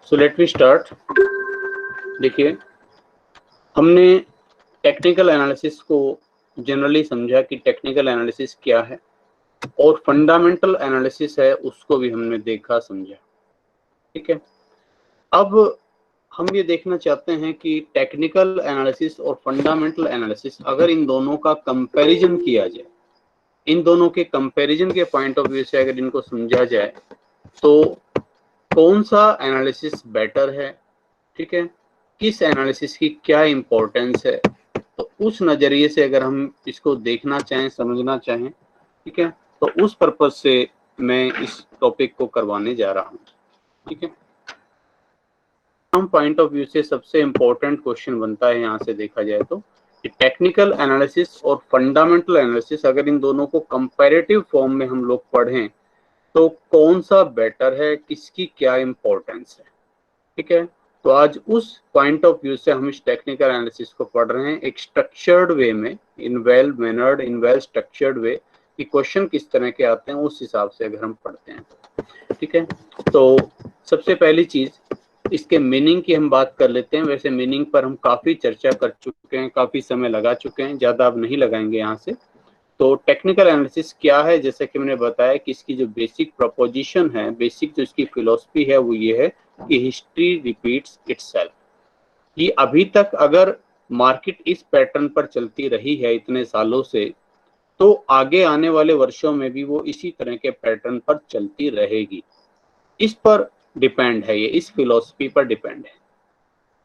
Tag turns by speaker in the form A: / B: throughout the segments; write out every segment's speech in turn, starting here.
A: So let we start. देखिए, हमने technical analysis को जनरली समझा कि टेक्निकल एनालिसिस क्या है, और फंडामेंटल एनालिसिस है उसको भी हमने देखा समझा। ठीक है, अब हम ये देखना चाहते हैं कि टेक्निकल एनालिसिस और फंडामेंटल एनालिसिस अगर इन दोनों का कंपैरिजन किया जाए, इन दोनों के कंपैरिजन के पॉइंट ऑफ व्यू से अगर इनको समझा जाए तो कौन सा एनालिसिस बेटर है, ठीक है, किस एनालिसिस की क्या इंपॉर्टेंस है, तो उस नजरिए से अगर हम इसको देखना चाहें, समझना चाहें, ठीक है, तो उस पर्पज से मैं इस टॉपिक को करवाने जा रहा हूं। ठीक है, हम पॉइंट ऑफ व्यू से सबसे इंपॉर्टेंट क्वेश्चन बनता है यहां से देखा जाए तो टेक्निकल एनालिसिस और फंडामेंटल एनालिसिस अगर इन दोनों को कंपैरेटिव फॉर्म में हम लोग पढ़ें तो कौन सा बेटर है, किसकी क्या इंपॉर्टेंस है। ठीक है, तो आज उस पॉइंट ऑफ व्यू से हम इस टेक्निकल एनालिसिस को पढ़ रहे हैं एक स्ट्रक्चर्ड वे में, in well mannered, in well structured way कि क्वेश्चन किस तरह के आते हैं उस हिसाब से अगर हम पढ़ते हैं तो। ठीक है, तो सबसे पहली चीज इसके मीनिंग की हम बात कर लेते हैं। वैसे मीनिंग पर हम काफी चर्चा कर चुके हैं, काफी समय लगा चुके हैं, ज्यादा अब नहीं लगाएंगे यहाँ से। तो टेक्निकल एनालिसिस क्या है, जैसे कि मैंने बताया कि इसकी जो बेसिक प्रोपोजिशन है, बेसिक जो इसकी फिलॉसफी है वो ये है कि हिस्ट्री रिपीट्स इटसेल्फ। कि अभी तक अगर मार्केट इस पैटर्न पर चलती रही है इतने सालों से, तो आगे आने वाले वर्षों में भी वो इसी तरह के पैटर्न पर चलती रहेगी। इस पर डिपेंड है, ये इस फिलॉसफी पर डिपेंड है।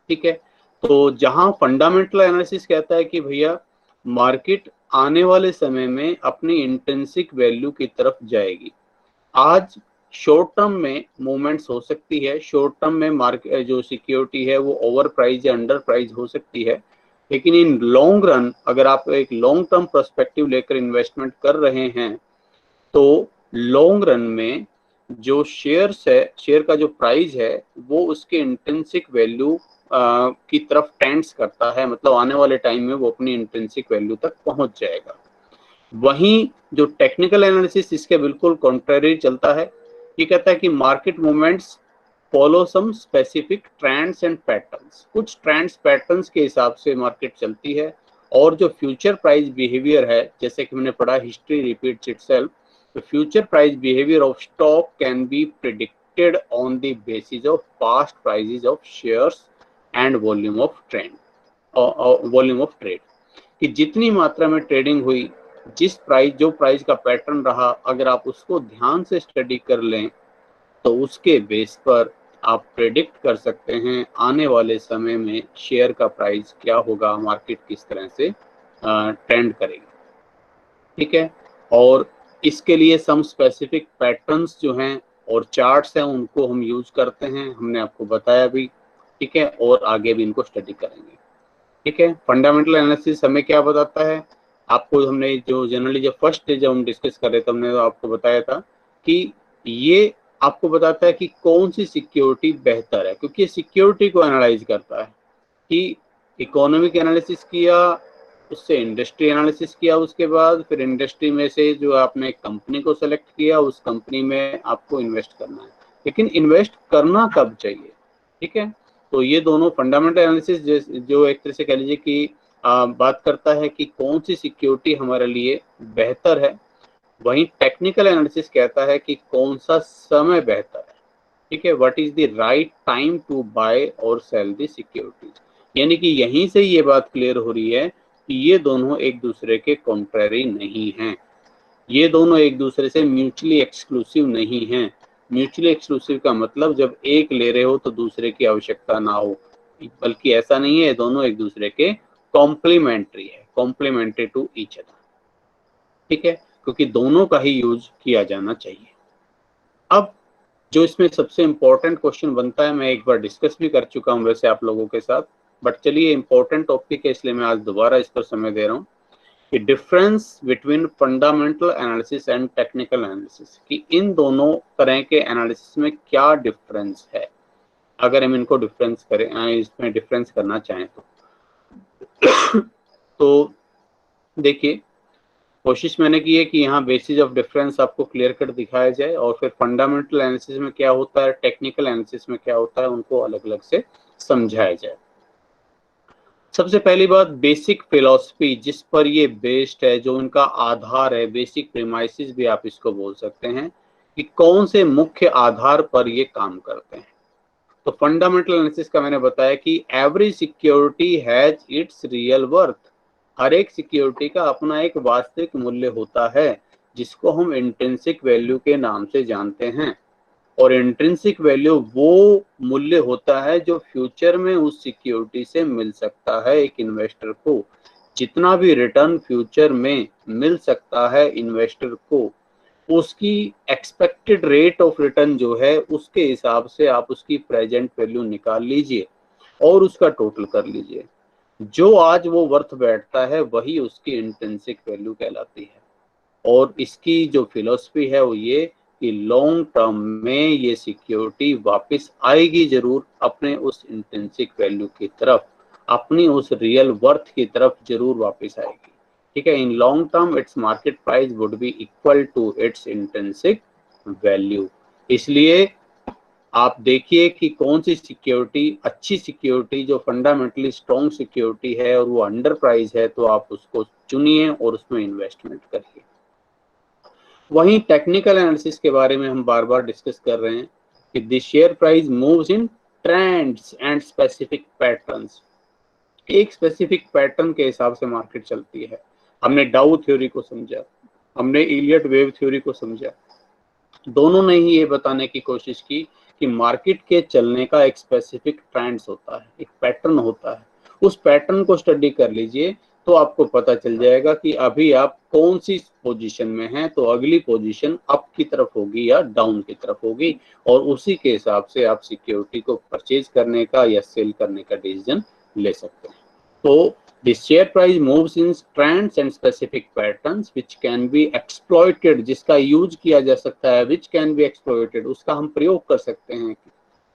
A: ठीक है, तो जहां फंडामेंटल एनालिसिस कहता है कि भैया मार्केट आने वाले समय में अपनी इंट्रिंसिक वैल्यू की तरफ जाएगी। आज शॉर्ट टर्म में मूवमेंट्स हो सकती है, शॉर्ट टर्म में मार्केट जो सिक्योरिटी है वो ओवर प्राइस या अंडर प्राइस हो सकती है, लेकिन इन लॉन्ग रन अगर आप एक लॉन्ग टर्म पर्सपेक्टिव लेकर इन्वेस्टमेंट कर रहे हैं तो लॉन्ग रन में जो शेयर्स है, शेयर का जो प्राइस है वो उसके इंट्रिंसिक वैल्यू की तरफ टेंड्स करता है, मतलब आने वाले टाइम में वो अपनी इंट्रिंसिक वैल्यू तक पहुंच जाएगा। वहीं जो टेक्निकल एनालिसिस इसके बिल्कुल कॉन्ट्रेरी चलता है। ये कहता है कि market movements follow some specific trends and patterns. कुछ ट्रेंड्स पैटर्न्स के हिसाब से मार्केट चलती है, और जो फ्यूचर प्राइस बिहेवियर है, जैसे कि मैंने पढ़ा history repeats itself, the future price behavior of stock can be predicted on the basis of past prices of shares and volume of trade। कि जितनी मात्रा में ट्रेडिंग हुई, जिस प्राइस जो प्राइस का पैटर्न रहा, अगर आप उसको ध्यान से स्टडी कर लें तो उसके बेस पर आप प्रेडिक्ट कर सकते हैं आने वाले समय में शेयर का प्राइस क्या होगा, मार्केट किस तरह से ट्रेंड करेगी। ठीक है, और इसके लिए सम स्पेसिफिक पैटर्न्स जो हैं और चार्ट्स हैं उनको हम यूज करते हैं, हमने आपको बताया भी। ठीक है, और आगे भी इनको स्टडी करेंगे। ठीक है, फंडामेंटल एनालिसिस हमें क्या बताता है, आपको हमने जो जनरली जब फर्स्ट डे जब हम डिस्कस कर रहे थे हमने तो आपको बताया था कि ये आपको बताता है कि कौन सी सिक्योरिटी बेहतर है, क्योंकि ये सिक्योरिटी को एनालाइज करता है कि इकोनॉमिक एनालिसिस किया, उससे इंडस्ट्री एनालिसिस किया, उसके बाद फिर इंडस्ट्री में से जो आपने कंपनी को सेलेक्ट किया उस कंपनी में आपको इन्वेस्ट करना है, लेकिन इन्वेस्ट करना कब चाहिए। ठीक है, तो ये दोनों फंडामेंटल एनालिसिस जो एक तरह से कह लीजिए कि बात करता है कि कौन सी सिक्योरिटी हमारे लिए बेहतर है, वहीं टेक्निकल एनालिसिस कहता है कि कौन सा समय बेहतर है। ठीक है, what is the right time to bye और सेल द सिक्योरिटीज। यानी कि यहीं से ये बात क्लियर हो रही है कि ये दोनों एक दूसरे के कॉन्ट्ररी नहीं हैं, ये दोनों एक दूसरे से म्यूचुअली एक्सक्लूसिव नहीं हैं। म्यूचुअली एक्सक्लूसिव का मतलब जब एक ले रहे हो तो दूसरे की आवश्यकता ना हो, बल्कि ऐसा नहीं है, दोनों एक दूसरे के कॉम्प्लीमेंट्री है, कॉम्प्लीमेंट्री टू ईच अदर। ठीक है, क्योंकि दोनों का ही यूज किया जाना चाहिए। अब जो इसमें सबसे इंपॉर्टेंट क्वेश्चन बनता है, मैं एक बार डिस्कस भी कर चुका हूं वैसे आप लोगों के साथ, बट चलिए इंपॉर्टेंट टॉपिक है इसलिए मैं आज दोबारा इस पर समय दे रहा हूं कि difference between fundamental analysis and technical analysis, कि इन दोनों तरह के एनालिसिस में क्या डिफरेंस है, अगर हम इनको डिफरेंस करें, इसमें डिफरेंस करना चाहें तो। तो देखिए, कोशिश मैंने की है कि यहाँ बेसिस ऑफ डिफरेंस आपको क्लियर कट दिखाया जाए और फिर फंडामेंटल एनालिसिस में क्या होता है, टेक्निकल एनालिसिस में क्या होता है, उनको अलग अलग से समझाया जाए। सबसे पहली बात, बेसिक फिलॉसफी जिस पर ये बेस्ड है, जो इनका आधार है, बेसिक प्रीमाइसिस भी आप इसको बोल सकते हैं, कि कौन से मुख्य आधार पर ये काम करते हैं। तो फंडामेंटल एनालिसिस का मैंने बताया कि every security has its real worth. हर एक सिक्योरिटी का अपना एक वास्तविक मूल्य होता है, जिसको हम इंट्रिंसिक वैल्यू के नाम से जानते हैं। और इंट्रिंसिक वैल्यू वो मूल्य होता है जो फ्यूचर में उस सिक्योरिटी से मिल सकता है एक इन्वेस्टर को। जितना भी रिटर्न फ्यूचर में मिल सकता है इन्वेस्टर को, उसकी एक्सपेक्टेड रेट ऑफ रिटर्न जो है, उसके हिसाब से आप उसकी प्रेजेंट वैल्यू निकाल लीजिए और उसका टोटल कर लीजिए। जो आज वो वर्थ बैठता है वही उसकी इंट्रिंसिक वैल्यू कहलाती है। और इसकी जो फिलॉसफी है वो ये कि लॉन्ग टर्म में ये सिक्योरिटी वापस आएगी जरूर अपने उस इंट्रिंसिक वैल्यू की तरफ, अपनी उस रियल वर्थ की तरफ जरूर वापस आएगी। ठीक है, in long term its market price would be equal to it's intrinsic value. इसलिए आप देखिए कि कौन सी सिक्योरिटी अच्छी सिक्योरिटी, जो फंडामेंटली स्ट्रॉन्ग सिक्योरिटी है और वो अंडर प्राइस है, तो आप उसको चुनिए और उसमें इन्वेस्टमेंट करिए। वहीं टेक्निकल एनालिसिस के बारे में हम बार बार डिस्कस कर रहे हैं कि the share price moves in trends and specific patterns. एक स्पेसिफिक पैटर्न के हिसाब से मार्केट चलती है। हमने डाउ थ्योरी को समझा, हमने इलियट वेव थ्योरी को समझा। दोनों ने ही ये बताने की कोशिश की कि मार्केट के चलने का एक स्पेसिफिक ट्रेंड्स होता है, एक पैटर्न होता है। उस पैटर्न को स्टडी कर लीजिए तो आपको पता चल जाएगा कि अभी आप कौन सी पोजीशन में हैं, तो अगली पोजीशन अप की तरफ होगी या डाउन की तरफ होगी, और उसी के हिसाब से आप सिक्योरिटी को परचेज करने का या सेल करने का डिसीजन ले सकते हैं। तो the share price moves in trends and specific patterns which can be exploited, जिसका यूज किया जा सकता है, which can be exploited, उसका हम प्रयोग कर सकते हैं,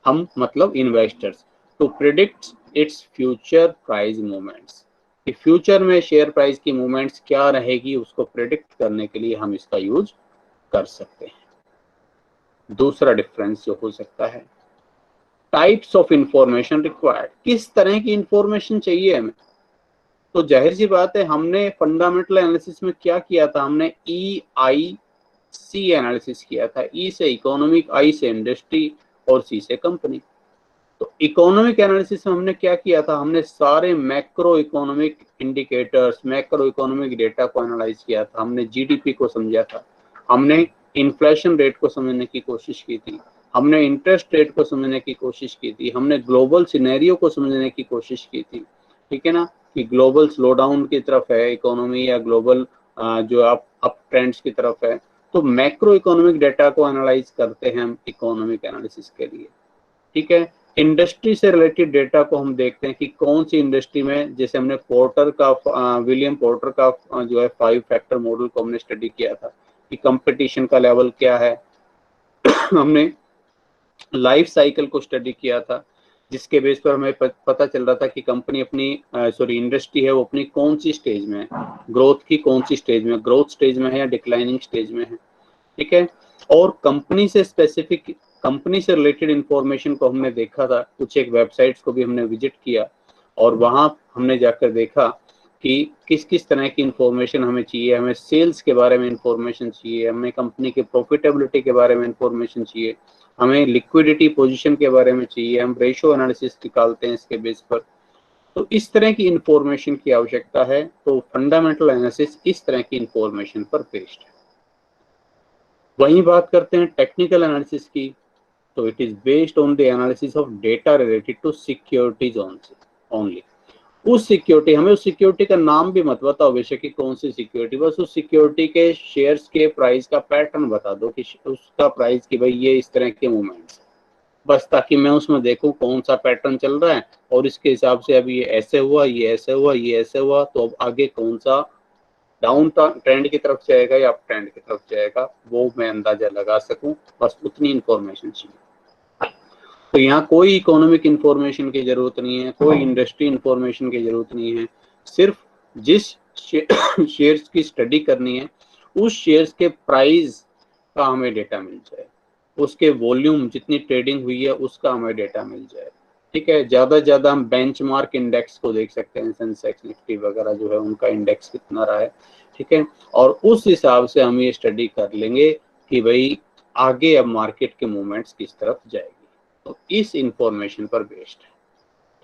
A: हम मतलब investors, to predict its future price movements. कि फ्यूचर में शेयर प्राइस की मूवमेंट्स क्या रहेगी उसको प्रिडिक्ट करने के लिए हम इसका यूज कर सकते हैं। दूसरा डिफरेंस जो हो सकता है, टाइप्स ऑफ इंफॉर्मेशन रिक्वायर्ड, किस तरह की इंफॉर्मेशन चाहिए हमें। तो जाहिर सी बात है, हमने फंडामेंटल एनालिसिस में क्या किया था, हमने EIC एनालिसिस किया था। ई से इकोनॉमिक, आई से इंडस्ट्री और सी से कंपनी। तो इकोनॉमिक एनालिसिस में हमने क्या किया था, हमने सारे macro economic indicators, macro economic data को एनालाइज किया था। हमने जीडीपी को समझा था, हमने इन्फ्लेशन रेट को समझने की कोशिश की थी, हमने इंटरेस्ट रेट को समझने की कोशिश की थी, हमने ग्लोबल सिनेरियो को समझने की कोशिश की थी। ठीक है ना, कि ग्लोबल स्लोडाउन की तरफ है इकोनॉमी या ग्लोबल जो अप ट्रेंड्स की तरफ है। तो मैक्रो इकोनॉमिक डेटा को एनालाइज करते हैं हम इकोनॉमिक एनालिसिस के लिए। ठीक है, इंडस्ट्री से रिलेटेड डेटा को हम देखते हैं कि कौन सी इंडस्ट्री में, जैसे हमने पोर्टर का विलियम पोर्टर का जो है 5 फैक्टर मॉडल को हमने स्टडी किया था कि कंपटीशन का लेवल क्या है। हमने लाइफ साइकिल को स्टडी किया था, जिसके बेस पर हमें पता चल रहा था कि कंपनी अपनी इंडस्ट्री है वो अपनी कौन सी स्टेज में है, ग्रोथ की कौन सी स्टेज में, ग्रोथ स्टेज में है या डिक्लाइनिंग स्टेज में है। ठीक है, और कंपनी से स्पेसिफिक, कंपनी से रिलेटेड इंफॉर्मेशन को हमने देखा था, कुछ एक वेबसाइट्स को भी हमने विजिट किया और वहां हमने जाकर देखा कि किस किस तरह की इंफॉर्मेशन हमें चाहिए। हमें सेल्स के बारे में इंफॉर्मेशन चाहिए, हमें कंपनी के प्रॉफिटेबिलिटी के बारे में इंफॉर्मेशन चाहिए, हमें लिक्विडिटी पोजीशन के बारे में चाहिए, हम रेशो एनालिसिस निकालते हैं इसके बेस पर। तो इस तरह की इंफॉर्मेशन की आवश्यकता है। तो फंडामेंटल एनालिसिस इस तरह की इंफॉर्मेशन पर बेस्ड है। वहीं बात करते हैं टेक्निकल एनालिसिस की, तो it is based on the analysis of data related to securities only. उस सिक्योरिटी, हमें उस सिक्योरिटी का नाम भी मत बताओ बेशक कि कौन सी सिक्योरिटी, बस उस सिक्योरिटी के शेयर्स के प्राइस का पैटर्न बता दो कि उसका प्राइस की भाई ये इस तरह के मूवमेंट्स, बस ताकि मैं उसमें देखूं कौन सा पैटर्न चल रहा है और इसके हिसाब से अभी ये ऐसे हुआ, ये ऐसे हुआ, ये ऐसे हुआ, तो अब आगे कौन सा डाउन ट्रेंड की तरफ जाएगा या अप ट्रेंड की तरफ जाएगा, वो मैं अंदाजा लगा सकूं। बस उतनी इंफॉर्मेशन चाहिए। तो यहाँ कोई इकोनॉमिक इंफॉर्मेशन की जरूरत नहीं है, कोई इंडस्ट्री इंफॉर्मेशन की जरूरत नहीं है। सिर्फ जिस शेयर्स की स्टडी करनी है, उस शेयर्स के प्राइस का हमें डेटा मिल जाए, उसके वॉल्यूम जितनी ट्रेडिंग हुई है उसका हमें डेटा मिल जाए। ठीक है, ज्यादा से ज्यादा हम बेंचमार्क इंडेक्स को देख सकते हैं, सेंसेक्स निफ्टी वगैरह जो है उनका इंडेक्स कितना रहा है। ठीक है, और उस हिसाब से हम ये स्टडी कर लेंगे कि भाई आगे अब मार्केट के मूवमेंट्स किस तरफ जाएगी, तो इस इंफॉर्मेशन पर बेस्ड है।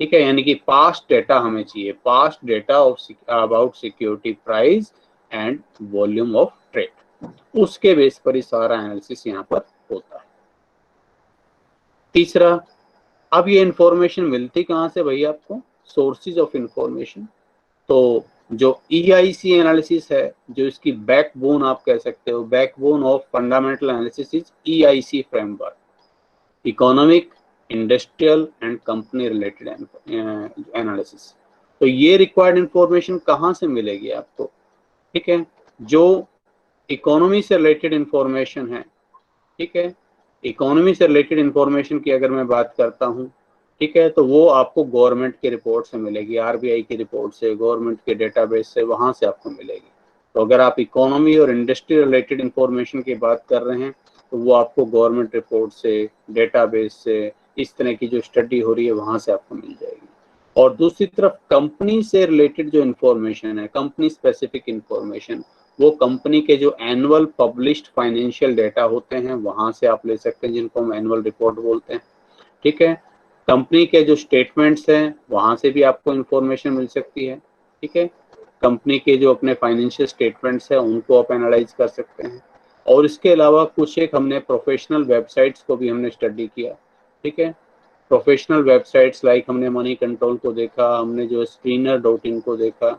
A: ठीक है, यानी कि पास्ट डेटा हमें चाहिए, past data of about security price and volume of trade, उसके बेस पर ही सारा एनालिसिस यहाँ पर होता है। तीसरा, अब ये इंफॉर्मेशन मिलती कहाँ से भाई आपको, सोर्सेज ऑफ इंफॉर्मेशन। तो जो EIC एनालिसिस है, जो इसकी बैकबोन आप कह सकते हो, backbone of fundamental analysis is EIC framework, economic, industrial and company related analysis. तो ये रिक्वायर्ड इंफॉर्मेशन कहाँ से मिलेगी आपको? ठीक है, जो इकोनॉमी से रिलेटेड इंफॉर्मेशन है, ठीक है, इकोनॉमी से रिलेटेड इंफॉर्मेशन की अगर मैं बात करता हूँ, ठीक है, तो वो आपको गवर्नमेंट के रिपोर्ट से मिलेगी, RBI की रिपोर्ट से, गवर्नमेंट के डेटाबेस से, वहां से आपको मिलेगी। तो अगर आप इकोनॉमी और इंडस्ट्री रिलेटेड इंफॉर्मेशन की बात कर रहे हैं तो वो आपको गवर्नमेंट रिपोर्ट से, डेटाबेस से, इस तरह की जो स्टडी हो रही है वहां से आपको मिल जाएगी। और दूसरी तरफ कंपनी से रिलेटेड जो इंफॉर्मेशन है, कंपनी स्पेसिफिक इंफॉर्मेशन, वो कंपनी के जो एनुअल पब्लिश्ड फाइनेंशियल डेटा होते हैं वहां से आप ले सकते हैं, जिनको हम एनुअल रिपोर्ट बोलते हैं। ठीक है, कंपनी के जो स्टेटमेंट्स हैं वहां से भी आपको इंफॉर्मेशन मिल सकती है। ठीक है, कंपनी के जो अपने फाइनेंशियल स्टेटमेंट्स हैं उनको आप एनालाइज कर सकते हैं। और इसके अलावा कुछ एक हमने प्रोफेशनल वेबसाइट्स को भी हमने स्टडी किया। ठीक है, प्रोफेशनल वेबसाइट्स लाइक हमने मनी कंट्रोल को देखा, हमने जो screener.in को देखा,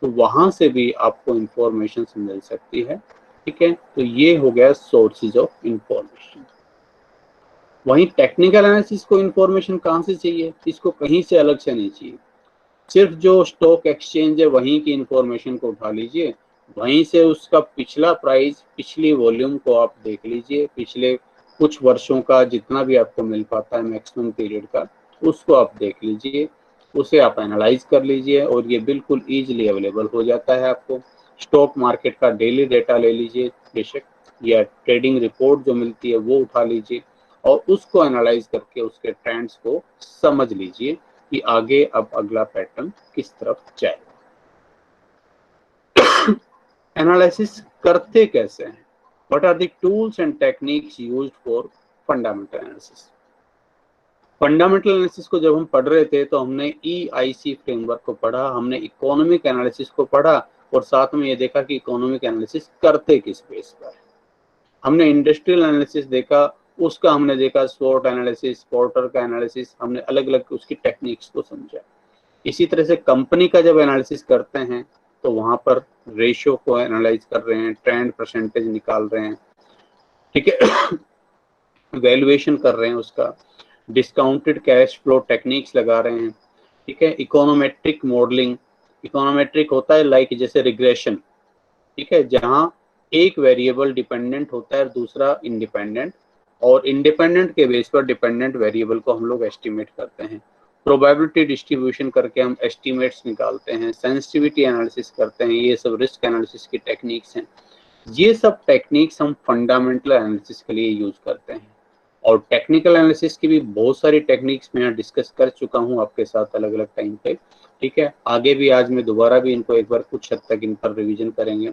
A: तो वहां से भी आपको इंफॉर्मेशन मिल सकती है। ठीक है, तो ये हो गया सोर्सेज ऑफ इंफॉर्मेशन। वहीं टेक्निकल एनालिसिस को इंफॉर्मेशन कहाँ से चाहिए? इसको कहीं से अलग से नहीं चाहिए, सिर्फ जो स्टॉक एक्सचेंज है वहीं की इंफॉर्मेशन को उठा लीजिए, वहीं से उसका पिछला प्राइस, पिछली वॉल्यूम को आप देख लीजिए, पिछले कुछ वर्षों का जितना भी आपको मिल पाता है मैक्सिमम पीरियड का, उसको आप देख लीजिए, उसे आप एनालाइज कर लीजिए और ये बिल्कुल ईजिली अवेलेबल हो जाता है आपको। स्टॉक मार्केट का डेली डेटा ले लीजिए बेशक, या ट्रेडिंग रिपोर्ट जो मिलती है वो उठा लीजिए और उसको एनालाइज करके उसके ट्रेंड्स को समझ लीजिए कि आगे अब अगला पैटर्न किस तरफ जाएगा। एनालिसिस करते कैसे हैं? What are the tools and techniques used for fundamental analysis? Fundamental analysis को जब हम पढ़ रहे थे तो हमने EIC फ्रेमवर्क को पढ़ा, हमने इकोनॉमिक एनालिसिस को पढ़ा और साथ में ये देखा कि इकोनॉमिक एनालिसिस करते किस बेस पर। हमने इंडस्ट्रियल एनालिसिस देखा, उसका हमने देखा स्वॉट एनालिसिस, पोर्टर का एनालिसिस, हमने अलग अलग उसकी टेक्निक्स को समझा। इसी तरह से कंपनी का जब एनालिसिस करते हैं तो वहां पर रेशियो को एनालाइज कर रहे हैं, ट्रेंड परसेंटेज निकाल रहे हैं, ठीक है, वैल्यूएशन कर रहे हैं उसका, डिस्काउंटेड कैश फ्लो टेक्निक्स लगा रहे हैं। ठीक है, इकोनोमेट्रिक मॉडलिंग, इकोनोमेट्रिक होता है लाइक जैसे रिग्रेशन, ठीक है, जहां एक वेरिएबल डिपेंडेंट होता है और दूसरा इंडिपेंडेंट, और इंडिपेंडेंट के बेस पर डिपेंडेंट वेरिएबल को हम लोग एस्टिमेट करते हैं। प्रोबेबिलिटी डिस्ट्रीब्यूशन करके हम एस्टिमेट्स निकालते हैं, सेंसिटिविटी एनालिसिस करते हैं, ये सब रिस्क एनालिसिस की टेक्निक्स हैं। ये सब टेक्निक्स हम फंडामेंटल एनालिसिस के लिए यूज करते हैं। और टेक्निकल एनालिसिस की भी बहुत सारी टेक्निक्स मैं यहाँ डिस्कस कर चुका हूँ आपके साथ अलग अलग टाइम पे। ठीक है, आगे भी आज मैं दोबारा भी इनको एक बार कुछ हद तक इन पर रिवीजन करेंगे।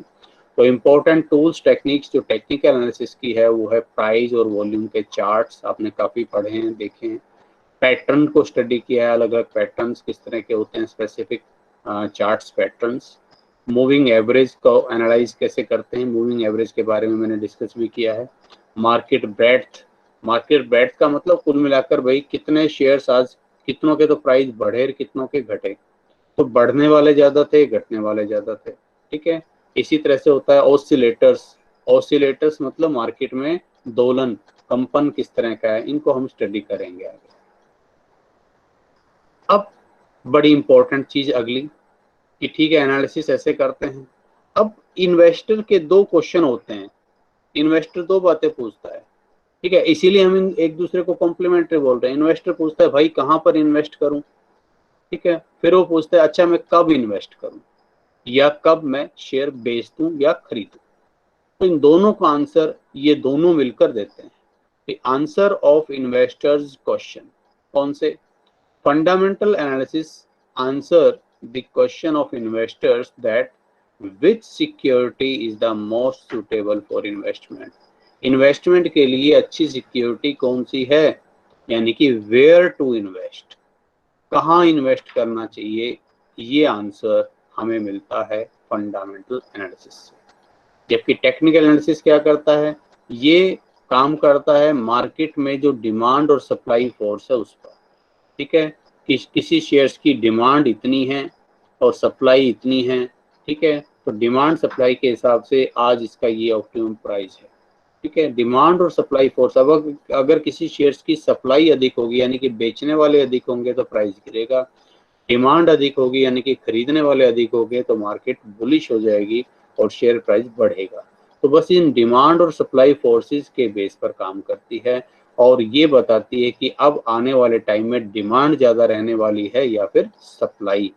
A: तो इम्पोर्टेंट टूल्स टेक्निक्स जो टेक्निकल एनालिसिस की है वो है प्राइस और वॉल्यूम के चार्ट्स, आपने काफ़ी पढ़े हैं, देखे हैं। पैटर्न को स्टडी किया है, अलग अलग पैटर्न्स किस तरह के होते हैं, specific charts patterns. Moving average को एनालाइज कैसे करते हैं, मूविंग एवरेज के बारे में मैंने डिस्कस भी किया है। मार्केट ब्रेड्थ, मार्केट ब्रेड्थ का मतलब कुल मिलाकर भाई कितने शेयर्स आज, कितनों के तो प्राइस बढ़े और कितनों के घटे, तो बढ़ने वाले ज़्यादा थे, घटने वाले ज़्यादा थे। ठीक है, इसी तरह से होता है ऑसिलेटर्स, ऑसिलेटर्स मतलब मार्केट में दोलन, कंपन किस तरह का है, इनको हम स्टडी करेंगे आगे। अब बड़ी इंपॉर्टेंट चीज अगली कि ठीक है एनालिसिस ऐसे करते हैं। अब इन्वेस्टर के दो क्वेश्चन होते हैं, इन्वेस्टर दो बातें पूछता है। ठीक है, इसीलिए हम एक दूसरे को कॉम्प्लीमेंट्री बोल रहे हैं। इन्वेस्टर पूछता है भाई कहाँ पर इन्वेस्ट करूं, ठीक है, फिर वो पूछता है अच्छा मैं कब इन्वेस्ट करूं। या कब मैं शेयर बेच दूं या खरीदूं। तो इन दोनों का आंसर ये दोनों मिलकर देते हैं। The answer of investors question कौन से? Fundamental analysis answer the question of investors that which security is the most suitable for investment. Investment के लिए अच्छी सिक्योरिटी कौन सी है, यानी कि वेयर टू इन्वेस्ट, कहाँ इन्वेस्ट करना चाहिए, ये आंसर हमें मिलता है फंडामेंटल एनालिसिस से। जबकि टेक्निकल एनालिसिस क्या करता है, ये काम करता है मार्केट में जो डिमांड और सप्लाई फोर्स है उस पर। ठीक है, किसी शेयर्स की डिमांड इतनी है और सप्लाई इतनी है, ठीक है, तो डिमांड सप्लाई के हिसाब से आज इसका ये ऑप्टिमम प्राइस है। ठीक है, डिमांड और सप्लाई फोर्स, अब अगर किसी शेयर्स की सप्लाई अधिक होगी यानी कि बेचने वाले अधिक होंगे तो प्राइस गिरेगा, डिमांड अधिक होगी यानी कि खरीदने वाले अधिक होंगे तो मार्केट बुलिश हो जाएगी और शेयर प्राइस बढ़ेगा। तो बस इन डिमांड और सप्लाई फोर्सेस के बेस पर काम करती है और ये बताती है कि अब आने वाले टाइम में डिमांड ज़्यादा रहने वाली है या फिर सप्लाई,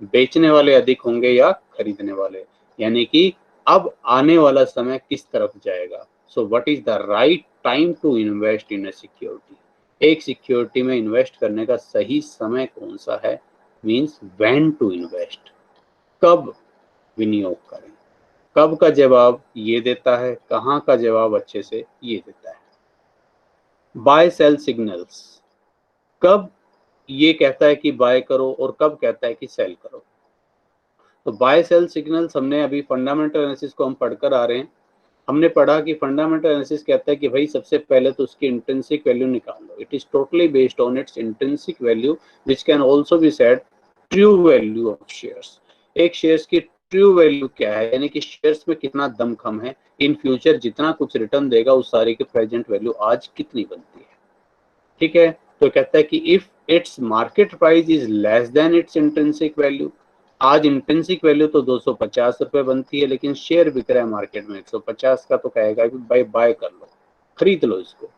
A: बेचने वाले अधिक होंगे या खरीदने वाले, यानी कि अब आने वाला समय किस तरफ जाएगा। So what is the right time to invest in a security. एक सिक्योरिटी में इन्वेस्ट करने का सही समय कौन सा है, मीन्स व्हेन टू इन्वेस्ट, कब विनियोग करें। कब का जवाब ये देता है, कहाँ का जवाब अच्छे से ये देता है। बाय सेल सिग्नल्स, कब ये कहता है कि बाय करो और कब कहता है कि सेल करो। तो बाय सेल सिग्नल्स हमने अभी फंडामेंटल एनालिसिस को हम पढ़कर आ रहे हैं, हमने पढ़ा कि फंडामेंटल एनालिसिस कहता है कि भाई सबसे पहले तो उसकी इंट्रिंसिक वैल्यू निकाल लो। It is totally based on its intrinsic value which can also be said true value of shares. एक शेयर्स की ट्रू वैल्यू क्या है, यानी कि शेयर्स में कितना दमखम है, इन फ्यूचर जितना कुछ रिटर्न देगा उस सारे की प्रेजेंट वैल्यू आज कितनी बनती है। ठीक है, तो कहता है कि if its market price is less than it's intrinsic value, आज इंट्रिंसिक वैल्यू तो 250 रुपए बनती है लेकिन शेयर बिक रहा है मार्केट में 150 का, तो कहेगा कि भाई बाय कर लो, खरीद लो इसको।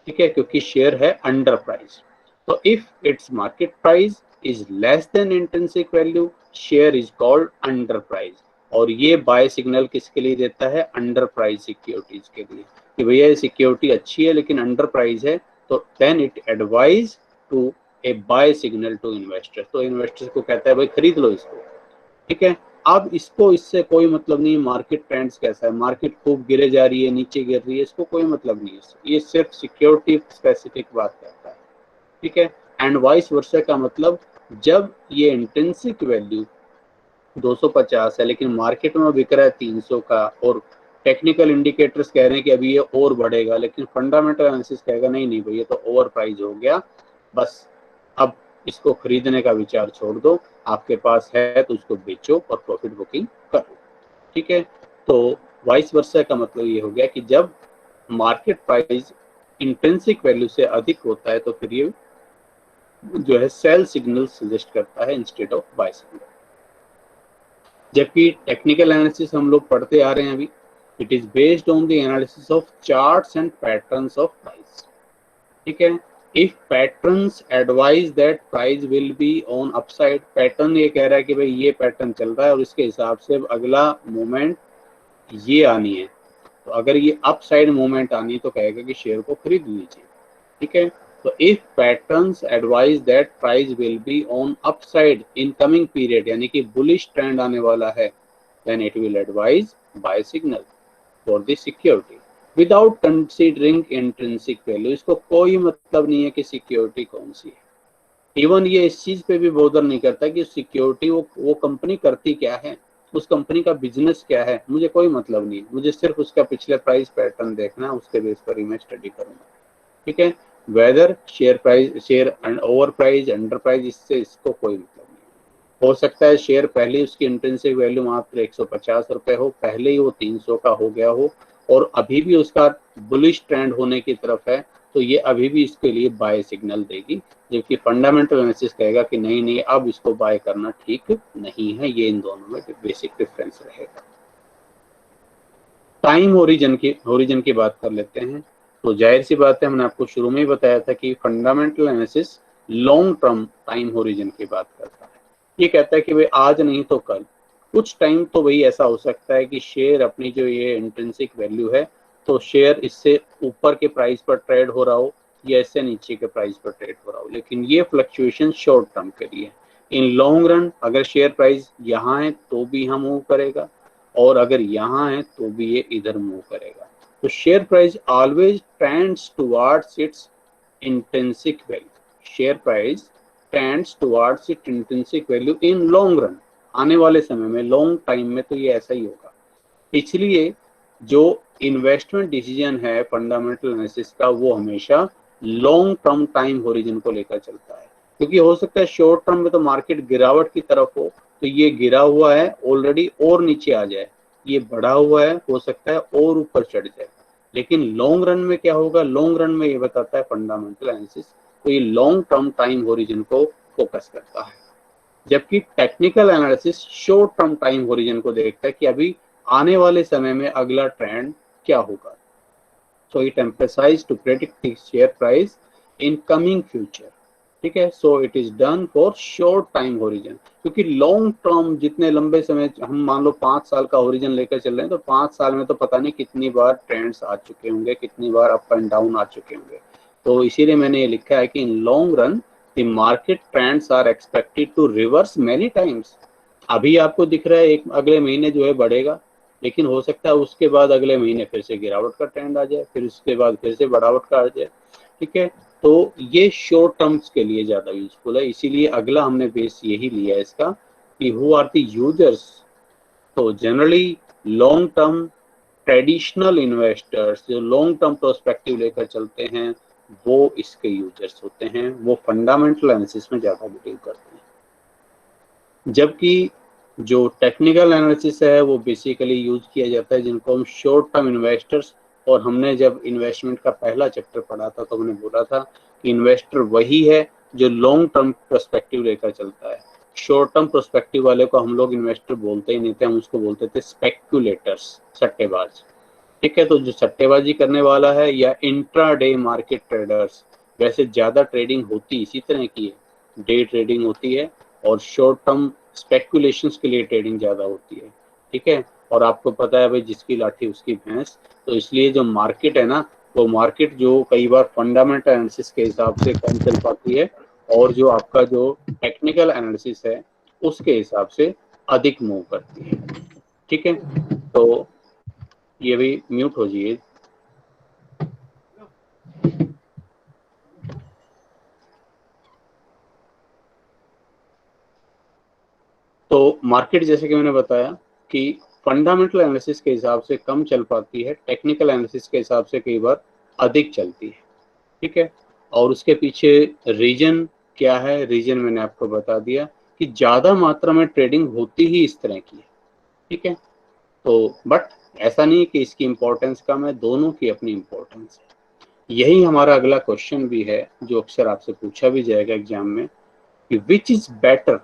A: ठीक है, क्योंकि शेयर है अंडर प्राइस। तो if its market price is less than intrinsic value, share is called under price. और ये बाय सिग्नल किसके लिए देता है, अंडर प्राइस सिक्योरिटीज के लिए, कि भैया ये सिक्योरिटी अच्छी है लेकिन अंडर प्राइस है, तो then it advise to A buy signal to investor. तो इन्वेस्टर को कहता है भाई खरीद लो इसको। ठीक है, अब इसको इससे कोई मतलब नहीं मार्केट ट्रेंड्स कैसा है, मार्केट खूब गिरे जा रही है, नीचे गिर रही है, इसको कोई मतलब नहीं है, ये सिर्फ सिक्योरिटी स्पेसिफिक बात करता है। ठीक है, एंड वाइस वर्सा का मतलब जब ये इंट्रिंसिक वैल्यू 250 है लेकिन मार्केट में बिक रहा है 300 का और टेक्निकल इंडिकेटर्स कह रहे हैं कि अभी ये और बढ़ेगा, लेकिन फंडामेंटल एनालिसिस कहेगा नहीं नहीं भाई ये तो ओवर प्राइस हो गया, बस अब इसको खरीदने का विचार छोड़ दो, आपके पास है तो उसको बेचो और प्रॉफिट बुकिंग करो। ठीक है, तो वाइस वर्सा का मतलब ये हो गया कि जब मार्केट प्राइस इंट्रिंसिक वैल्यू से अधिक होता है तो फिर ये जो है सेल सिग्नल सजेस्ट करता है इंस्टेड ऑफ बाय सिग्नल। जबकि टेक्निकल एनालिसिस हम लोग पढ़ते आ रहे हैं अभी, it is based on the analysis of charts and patterns of price. ठीक है, if patterns advise that price will be on upside, pattern ये कह रहा है कि भाई ये पैटर्न चल रहा है और इसके हिसाब से अगला मूवमेंट ये आनी है, तो अगर ये अप साइड मूवमेंट आनी है तो कहेगा कि शेयर को खरीद लीजिए। ठीक है, तो if patterns advise that price will be on upside in coming period, यानी कि बुलिश ट्रेंड आने वाला है, then it will advise buy signal for the security without considering intrinsic value. इसको कोई मतलब नहीं है कि सिक्योरिटी कौन सी है, इवन ये इस चीज पे भी बोदर नहीं करता कि सिक्योरिटी वो कंपनी करती क्या है, उस कंपनी का बिजनेस क्या है, मुझे कोई मतलब नहीं, मुझे सिर्फ उसका पिछले प्राइस पैटर्न देखना है, उसके बेस पर ही मैं स्टडी करूंगा। ठीक है, weather share price, share over price under price, इससे इसको कोई मतलब नहीं। हो सकता है शेयर पहले उसकी इंट्रिंसिक वैल्यू मात्र 150 रुपए हो, पहले ही वो 300 का हो गया हो और अभी भी उसका बुलिश ट्रेंड होने की तरफ है, तो ये अभी भी इसके लिए बाय सिग्नल देगी। जबकि फंडामेंटल एनालिसिस कहेगा कि नहीं नहीं अब इसको बाय करना ठीक नहीं है। ये इन दोनों में बेसिक डिफरेंस रहेगा। टाइम होरिजन की बात कर लेते हैं। तो जाहिर सी बात है, हमने आपको शुरू में ही बताया था कि fundamental analysis long term time horizon की बात करता है। ये कहता है कि भाई आज नहीं तो कल, कुछ टाइम तो भाई ऐसा हो सकता है कि शेयर अपनी जो ये इंट्रिंसिक वैल्यू है, तो शेयर इससे ऊपर के प्राइस पर ट्रेड हो रहा हो या इससे नीचे के प्राइस पर ट्रेड हो रहा हो, लेकिन ये फ्लक्चुएशन शॉर्ट टर्म के लिए। इन लॉन्ग रन अगर शेयर प्राइस यहाँ है तो भी यहाँ मूव करेगा, और अगर यहाँ है तो भी ये इधर मूव करेगा। तो share price always tends towards it's intrinsic value. Share price tends towards it's intrinsic value in long run. आने वाले समय में लॉन्ग टाइम में तो ये ऐसा ही होगा। इसलिए जो इन्वेस्टमेंट डिसीजन है फंडामेंटल एनालिसिस का, वो हमेशा लॉन्ग टर्म टाइम होरिजन को लेकर चलता है। क्योंकि हो सकता है शॉर्ट टर्म में तो मार्केट गिरावट की तरफ हो, तो ये गिरा हुआ है ऑलरेडी और नीचे आ जाए, ये बढ़ा हुआ है हो सकता है और ऊपर चढ़ जाए। लेकिन लॉन्ग रन में क्या होगा, लॉन्ग रन में ये बताता है फंडामेंटल एनालिसिस, तो ये लॉन्ग टर्म टाइम होरिजन को फोकस करता है। जबकि technical analysis short term time horizon को देखता है कि अभी आने वाले समय में अगला ट्रेंड क्या होगा। So it emphasise to predict the share price in coming future. ठीक है, so it is done for short time horizon. क्योंकि लॉन्ग टर्म जितने लंबे समय, हम मान लो 5 साल का होरिजन लेकर चल रहे हैं, तो 5 साल में तो पता नहीं कितनी बार ट्रेंड्स आ चुके होंगे, कितनी बार अप एंड डाउन आ चुके होंगे। तो इसीलिए मैंने ये लिखा है कि in long run the market trends are expected to reverse many times. अभी आपको दिख रहा है एक अगले महीने जो है बढ़ेगा, लेकिन हो सकता है उसके बाद अगले महीने फिर से गिरावट का ट्रेंड आ जाए, फिर उसके बाद फिर से बढ़ावट का आ जाए। ठीक है, तो ये शॉर्ट टर्म्स के लिए ज्यादा यूजफुल है। इसीलिए अगला हमने बेस यही लिया है इसका कि हु आर द यूजर्स। तो generally long term traditional investors जो लॉन्ग टर्म प्रोस्पेक्टिव लेकर चलते हैं, वो इसके यूजर्स होते हैं, वो फंडामेंटल एनालिसिस में ज्यादा बिलीव करते हैं। जबकि जो टेक्निकल एनालिसिस है वो बेसिकली यूज किया जाता है जिनको हम शॉर्ट टर्म इन्वेस्टर्स, और हमने जब इन्वेस्टमेंट का पहला चैप्टर पढ़ा था तो हमने बोला था कि इन्वेस्टर वही है जो लॉन्ग टर्म पर्सपेक्टिव लेकर चलता है। शॉर्ट टर्म पर्सपेक्टिव वाले को हम लोग इन्वेस्टर बोलते ही नहीं थे, हम उसको बोलते थे स्पेक्युलेटर्स, सट्टेबाज। ठीक है, तो जो सट्टेबाजी करने वाला है या इंट्राडे मार्केट ट्रेडर्स, वैसे ज्यादा ट्रेडिंग होती इसी तरह की है, डे ट्रेडिंग होती है और शॉर्ट टर्म स्पेकुलेशंस के लिए ट्रेडिंग ज्यादा होती है। ठीक है, और आपको पता है भाई जिसकी लाठी उसकी भैंस, तो इसलिए जो मार्केट है ना, वो मार्केट जो कई बार फंडामेंटल एनालिसिस के हिसाब से कम चल पाती है, और जो आपका जो टेक्निकल एनालिसिस है उसके हिसाब से अधिक मूव करती है। ठीक है, तो ये भी म्यूट हो जाइए। तो मार्केट जैसे कि मैंने बताया कि फंडामेंटल एनालिसिस के हिसाब से कम चल पाती है, टेक्निकल एनालिसिस के हिसाब से कई बार अधिक चलती है। ठीक है, और उसके पीछे रीजन क्या है, रीजन मैंने आपको बता दिया कि ज्यादा मात्रा में ट्रेडिंग होती ही इस तरह की है। ठीक है, तो बट ऐसा नहीं कि इसकी इंपॉर्टेंस कम है, दोनों की अपनी इंपॉर्टेंस है। यही हमारा अगला क्वेश्चन भी है जो अक्सर आपसे पूछा भी जाएगा एग्जाम में कि विच इज बेटर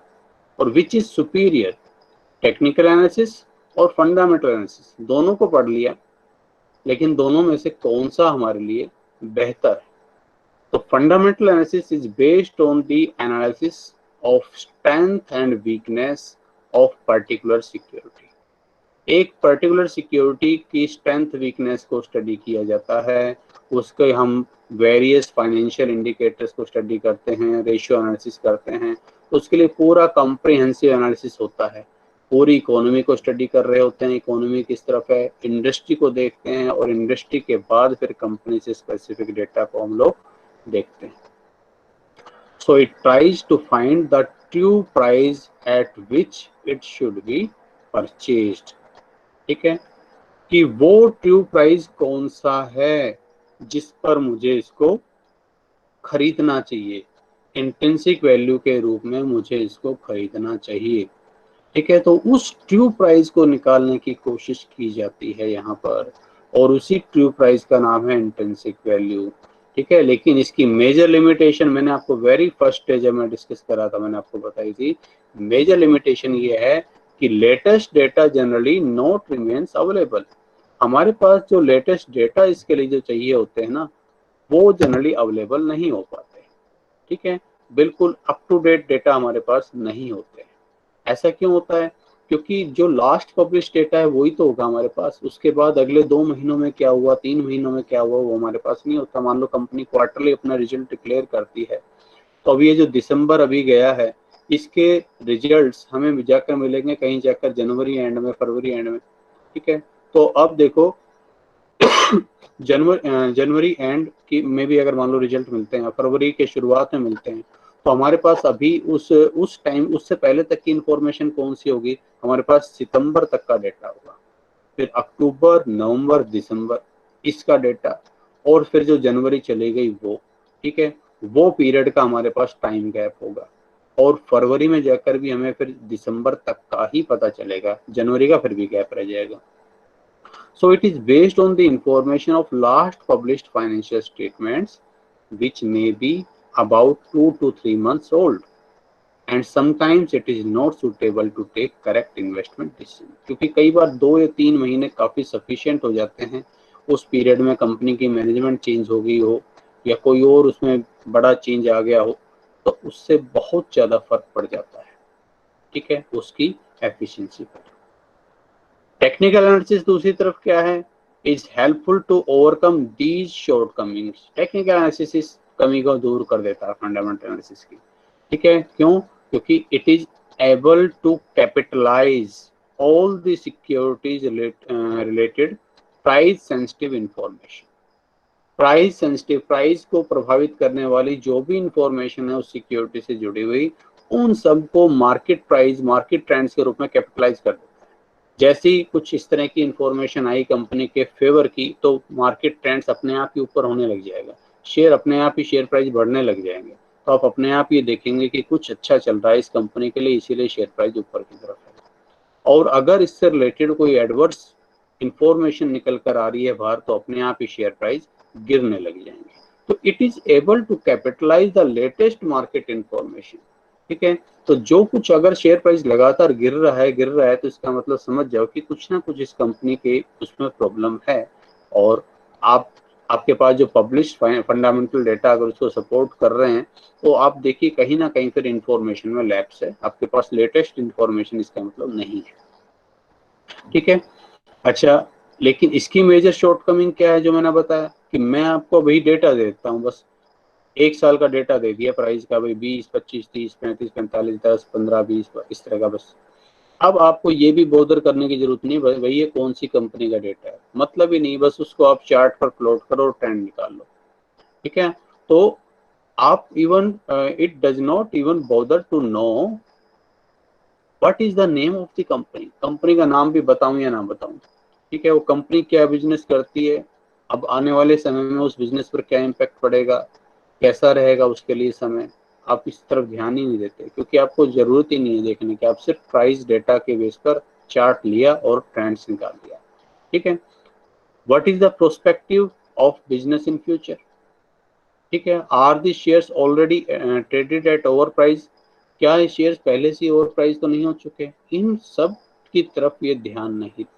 A: और which is superior, technical analysis और फंडामेंटल एनालिसिस। दोनों को पढ़ लिया, लेकिन दोनों में से कौन सा हमारे लिए बेहतर है। तो fundamental analysis is based on the analysis of strength and weakness of particular security. एक पर्टिकुलर सिक्योरिटी की स्ट्रेंथ वीकनेस को स्टडी किया जाता है, उसके हम वेरियस फाइनेंशियल इंडिकेटर्स को स्टडी करते हैं, रेशियो एनालिसिस करते हैं। उसके लिए पूरा कॉम्प्रिहेंसिव एनालिसिस होता है, पूरी इकोनॉमी को स्टडी कर रहे होते हैं, इकोनॉमी किस तरफ है, इंडस्ट्री को देखते हैं, और इंडस्ट्री के बाद फिर कंपनी से स्पेसिफिक डेटा को हम लोग देखते हैं। So it tries to find the true price at which it should be purchased. ठीक है, कि वो ट्रू प्राइस कौन सा है जिस पर मुझे इसको खरीदना चाहिए, इंट्रिंसिक वैल्यू के रूप में मुझे इसको खरीदना चाहिए। ठीक है, तो उस ट्रू प्राइस को निकालने की कोशिश की जाती है यहाँ पर, और उसी ट्रू प्राइस का नाम है इंट्रिंसिक वैल्यू। ठीक है, लेकिन इसकी मेजर लिमिटेशन मैंने आपको वेरी फर्स्ट डे जब मैं डिस्कस करा था मैंने आपको बताई थी, मेजर लिमिटेशन ये है कि latest data generally not remains available. हमारे पास जो लेटेस्ट डेटा इसके लिए जो चाहिए होते हैं ना, वो जनरली अवेलेबल नहीं हो पाते। ठीक है, बिल्कुल अप टू डेट डेटा हमारे पास नहीं होते। ऐसा क्यों होता है? क्योंकि जो लास्ट पब्लिश डेटा है वही तो होगा हमारे पास, उसके बाद अगले 2 महीनों में क्या हुआ, 3 महीनों में क्या हुआ, वो हमारे पास नहीं होता। मान लो कंपनी क्वार्टरली अपना रिजल्ट डिक्लेयर करती है, तो अभी ये जो दिसंबर अभी गया है, इसके रिजल्ट्स हमें जाकर मिलेंगे कहीं जाकर जनवरी एंड में, फरवरी एंड में, ठीक है। तो अब देखो जनवरी एंड की में भी अगर मान लो रिजल्ट मिलते हैं, फरवरी के शुरुआत में मिलते हैं, तो हमारे पास अभी उस टाइम उससे पहले तक की इंफॉर्मेशन कौन सी होगी, हमारे पास सितंबर तक का डेटा होगा, फिर अक्टूबर, नवंबर, दिसंबर इसका डेटा, और फिर जो जनवरी चली गई वो, ठीक है, वो पीरियड का हमारे पास टाइम गैप होगा। और फरवरी में जाकर भी हमें फिर दिसंबर तक का ही पता चलेगा, जनवरी का फिर भी गैप रह जाएगा। So it is based on the information of last published financial statements, which may be about 2 to 3 months old, and sometimes it is not suitable to take correct investment decision. क्योंकि कई बार 2 या 3 महीने काफी sufficient हो जाते हैं, उस period में कंपनी की मैनेजमेंट चेंज हो गई हो या कोई और उसमें बड़ा चेंज आ गया हो, तो उससे बहुत ज्यादा फर्क पड़ जाता है, ठीक है, उसकी एफिशिएंसी पर। टेक्निकल एनालिसिस दूसरी तरफ क्या है, is helpful to overcome these shortcomings. Technical analysis इस कमी को दूर कर देता है फंडामेंटल एनालिसिस की, ठीक है। क्यों? क्योंकि it is able to capitalise all the securities related price sensitive information. Price sensitive, price को प्रभावित करने वाली जो भी इंफॉर्मेशन है उस सिक्योरिटी से जुड़ी हुई, उन सबको मार्केट प्राइस, मार्केट ट्रेंड्स के रूप में कैपिटलाइज कर देता है। जैसे ही कुछ इस तरह की इंफॉर्मेशन आई कंपनी के फेवर की, तो मार्केट ट्रेंड्स अपने आप ही ऊपर होने लग जाएगा, शेयर अपने आप ही, शेयर प्राइस बढ़ने लग जाएंगे, तो आप अपने आप ये देखेंगे कि कुछ अच्छा चल रहा है इस कंपनी के लिए, इसीलिए शेयर प्राइस ऊपर की तरफ है। और अगर इससे रिलेटेड कोई एडवर्स इंफॉर्मेशन निकल कर आ रही है बाहर, तो अपने आप ही शेयर प्राइस गिरने लग जाएंगे। तो it is able to capitalise the latest market information, ठीक है। तो जो कुछ अगर शेयर प्राइस लगातार गिर रहा है, तो इसका मतलब समझ जाओ कि कुछ ना कुछ इस कंपनी के उसमें प्रॉब्लम है। और आपके पास जो पब्लिश फंडामेंटल डेटा अगर उसको सपोर्ट कर रहे हैं, तो आप देखिए कहीं ना कहीं फिर इंफॉर्मेशन में लैप्स है, आपके पास लेटेस्ट इंफॉर्मेशन इसका मतलब नहीं है, ठीक है। अच्छा, लेकिन इसकी मेजर शॉर्टकमिंग क्या है, जो मैंने बताया कि मैं आपको वही डेटा दे देता हूँ, बस 1 साल का डेटा दे दिया प्राइस का, भाई 20, 25, 30, 35, 45, 10, 15, 20 इस तरह का बस। अब आपको ये भी बोदर करने की जरूरत नहीं भाई ये कौन सी कंपनी का डेटा है, मतलब ही नहीं, बस उसको आप चार्ट पर प्लॉट करो और ट्रेंड निकाल लो, ठीक है। तो आप even it does not even bother to know what is the name of the company, company का नाम भी बताऊं या ना बताऊं, ठीक है, वो कंपनी क्या बिजनेस करती है, अब आने वाले समय में उस बिजनेस पर क्या इम्पैक्ट पड़ेगा, कैसा रहेगा उसके लिए समय, आप इस तरफ ध्यान ही नहीं देते, क्योंकि आपको जरूरत ही नहीं है देखने की, आप सिर्फ प्राइस डेटा के बेस पर चार्ट लिया और ट्रेंड्स निकाल दिया, ठीक है। What is the prospective of business in future, ठीक है, are the shares already traded eight over price, क्या ये शेयर्स पहले से ओवर प्राइस तो नहीं हो चुके, इन सब की तरफ ये ध्यान नहीं देता।